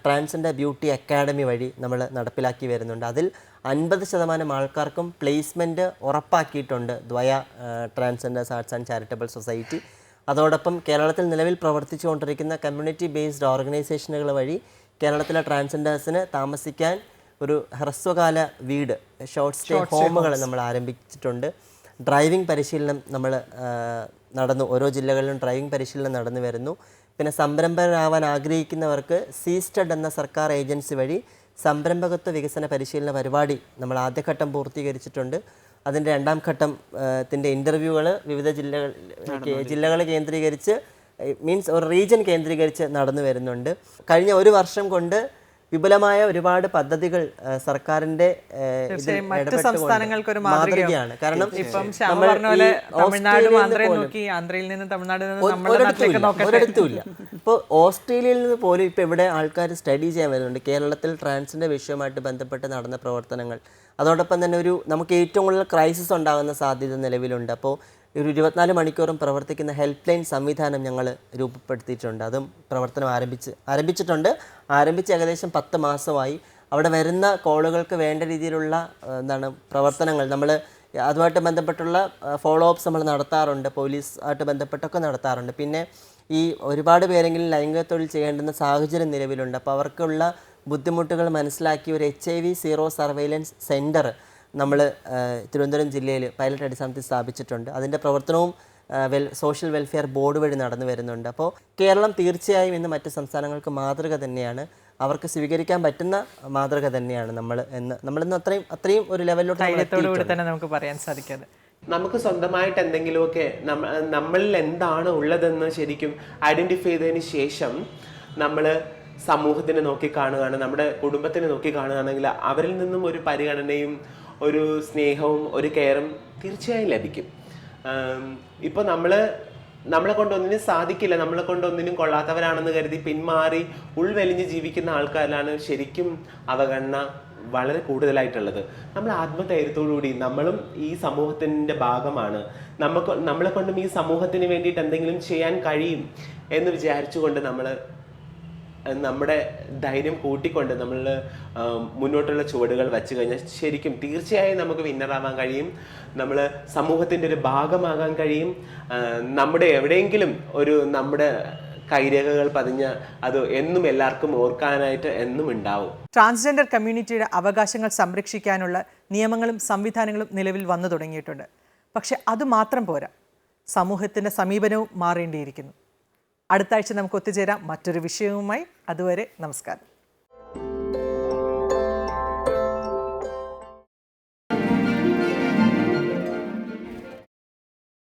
ട്രാൻസ്ജെൻഡർ ബ്യൂട്ടി അക്കാഡമി വഴി നമ്മൾ നടപ്പിലാക്കി വരുന്നുണ്ട്. അതിൽ 50% ആൾക്കാർക്കും പ്ലേസ്മെൻറ്റ് ഉറപ്പാക്കിയിട്ടുണ്ട് Dwaya transgenders arts and charitable society. അതോടൊപ്പം കേരളത്തിൽ നിലവിൽ പ്രവർത്തിച്ചുകൊണ്ടിരിക്കുന്ന കമ്മ്യൂണിറ്റി ബേസ്ഡ് ഓർഗനൈസേഷനുകൾ വഴി കേരളത്തിലെ ട്രാൻസ്ജെൻഡേഴ്സിന് താമസിക്കാൻ ഒരു ഹ്രസ്വകാല വീട്, ഷോർട്ട് സ്റ്റേ ഹോമുകൾ നമ്മൾ ആരംഭിച്ചിട്ടുണ്ട്. ഡ്രൈവിംഗ് പരിശീലനം നമ്മൾ ഓരോ ജില്ലകളിലും ഡ്രൈവിംഗ് പരിശീലനം നടന്നു വരുന്നു. പിന്നെ സംരംഭകരാവാൻ ആഗ്രഹിക്കുന്നവർക്ക് സീസ്റ്റഡ് എന്ന സർക്കാർ ഏജൻസി വഴി സംരംഭകത്വ വികസന പരിശീലന പരിപാടി നമ്മൾ ആദ്യഘട്ടം പൂർത്തീകരിച്ചിട്ടുണ്ട്. അതിൻ്റെ രണ്ടാം ഘട്ടത്തിൻ്റെ ഇൻ്റർവ്യൂകൾ വിവിധ ജില്ലകൾ കേന്ദ്രീകരിച്ച്, മീൻസ് ഒരു റീജിയൻ കേന്ദ്രീകരിച്ച് നടന്നു വരുന്നുണ്ട്. കഴിഞ്ഞ ഒരു വർഷം കൊണ്ട് വിപുലമായ ഒരുപാട് പദ്ധതികൾ സർക്കാരിന്റെ മറ്റ് സംസ്ഥാനങ്ങൾക്ക് ഒരു മാതൃകയാണ്. കാരണം ഇപ്പം ശ്യാമ പറഞ്ഞ പോലെ തമിഴ്നാടും ആന്ധ്രയും നോക്കി, ആന്ധ്രയിൽ നിന്ന് തമിഴ്നാട്ടിൽ നിന്ന് നമ്മുടെ നാട്ടിലേക്ക് നോക്കട്ടെ. ഒരിടത്തുമില്ല. ഇപ്പോൾ ഓസ്ട്രേലിയയിൽ നിന്ന് പോലും ഇപ്പോൾ ഇവിടെ ആൾക്കാർ സ്റ്റഡി ചെയ്യാൻ വരുന്നുണ്ട്. കേരളത്തിൽ ട്രാൻസിൻ്റെ വിഷയവുമായിട്ട് ബന്ധപ്പെട്ട് നടന്ന പ്രവർത്തനങ്ങൾ, അതോടൊപ്പം തന്നെ നമുക്ക് ഏറ്റവും കൂടുതൽ ക്രൈസിസ് ഉണ്ടാകുന്ന സാധ്യത നിലവിലുണ്ട്. അപ്പോൾ ഒരു 24 മണിക്കൂറും പ്രവർത്തിക്കുന്ന ഹെൽപ്പ് ലൈൻ സംവിധാനം ഞങ്ങൾ രൂപപ്പെടുത്തിയിട്ടുണ്ട്. അതും പ്രവർത്തനം ആരംഭിച്ചിട്ടുണ്ട്. ആരംഭിച്ച് ഏകദേശം 10 മാസമായി. അവിടെ വരുന്ന കോളുകൾക്ക് വേണ്ട രീതിയിലുള്ള പ്രവർത്തനങ്ങൾ നമ്മൾ അതുമായിട്ട് ബന്ധപ്പെട്ടുള്ള ഫോളോ അപ്സ് നമ്മൾ നടത്താറുണ്ട്. പോലീസായിട്ട് ബന്ധപ്പെട്ടൊക്കെ നടത്താറുണ്ട്. പിന്നെ ഈ ഒരുപാട് പേരെങ്കിലും ലൈംഗിക തൊഴിൽ ചെയ്യേണ്ടുന്ന സാഹചര്യം നിലവിലുണ്ട്. അപ്പോൾ അവർക്കുള്ള ബുദ്ധിമുട്ടുകൾ മനസ്സിലാക്കി ഒരു HIV സീറോ സർവൈലൻസ് സെൻറ്റർ നമ്മൾ തിരുവനന്തപുരം ജില്ലയിൽ പൈലറ്റ് അടിസ്ഥാനത്തിൽ സ്ഥാപിച്ചിട്ടുണ്ട്. അതിൻ്റെ പ്രവർത്തനവും സോഷ്യൽ വെൽഫെയർ ബോർഡ് വഴി നടന്നു വരുന്നുണ്ട്. അപ്പോൾ കേരളം തീർച്ചയായും ഇന്ന് മറ്റ് സംസ്ഥാനങ്ങൾക്ക് മാതൃക തന്നെയാണ്. അവർക്ക് സ്വീകരിക്കാൻ പറ്റുന്ന മാതൃക തന്നെയാണ് നമ്മളിന്ന് അത്രയും ഒരു ലെവലിലോട്ട് തന്നെ നമുക്ക് പറയാൻ സാധിക്കാതെ നമുക്ക് സ്വന്തമായിട്ട് എന്തെങ്കിലുമൊക്കെ നമ്മളിൽ എന്താണ് ഉള്ളതെന്ന് ശരിക്കും ഐഡൻറ്റിഫൈ ചെയ്തതിന് ശേഷം നമ്മൾ സമൂഹത്തിനെ നോക്കി കാണുകയാണ്, നമ്മുടെ കുടുംബത്തിനെ നോക്കി കാണുകയാണെങ്കിൽ അവരിൽ നിന്നും ഒരു പരിഗണനയും ഒരു സ്നേഹവും ഒരു കെയറും തീർച്ചയായും ലഭിക്കും. ഇപ്പോൾ നമ്മളെ കൊണ്ടൊന്നിനും സാധിക്കില്ല, നമ്മളെ കൊണ്ടൊന്നിനും കൊള്ളാത്തവരാണെന്ന് കരുതി പിന്മാറി ഉൾവലിഞ്ഞ് ജീവിക്കുന്ന ആൾക്കാരിലാണ് ശരിക്കും അവഗണന വളരെ കൂടുതലായിട്ടുള്ളത്. നമ്മൾ ആത്മധൈര്യത്തോടുകൂടി നമ്മളും ഈ സമൂഹത്തിൻ്റെ ഭാഗമാണ്, നമ്മളെ കൊണ്ടും ഈ സമൂഹത്തിന് വേണ്ടിയിട്ട് എന്തെങ്കിലും ചെയ്യാൻ കഴിയും എന്ന് വിചാരിച്ചുകൊണ്ട് നമ്മുടെ ധൈര്യം കൂട്ടിക്കൊണ്ട് നമ്മൾ മുന്നോട്ടുള്ള ചുവടുകൾ വച്ചു കഴിഞ്ഞാൽ ശരിക്കും തീർച്ചയായും നമുക്ക് വിന്നറാവാൻ കഴിയും. നമ്മൾ സമൂഹത്തിൻ്റെ ഒരു ഭാഗമാകാൻ കഴിയും. നമ്മുടെ എവിടെയെങ്കിലും നമ്മുടെ കൈരേഖകൾ പതിഞ്ഞ അത് എന്നും എല്ലാവർക്കും ഓർക്കാനായിട്ട് എന്നും ഉണ്ടാവും. ട്രാൻസ്ജെൻഡർ കമ്മ്യൂണിറ്റിയുടെ അവകാശങ്ങൾ സംരക്ഷിക്കാനുള്ള നിയമങ്ങളും സംവിധാനങ്ങളും നിലവിൽ വന്നു തുടങ്ങിയിട്ടുണ്ട്. പക്ഷെ അതുമാത്രം പോരാ, സമൂഹത്തിൻ്റെ സമീപനവും മാറേണ്ടിയിരിക്കുന്നു. അടുത്ത ആഴ്ച നമുക്ക് ഒത്തുചേരാം മറ്റൊരു വിഷയവുമായി. അതുവരെ നമസ്കാരം.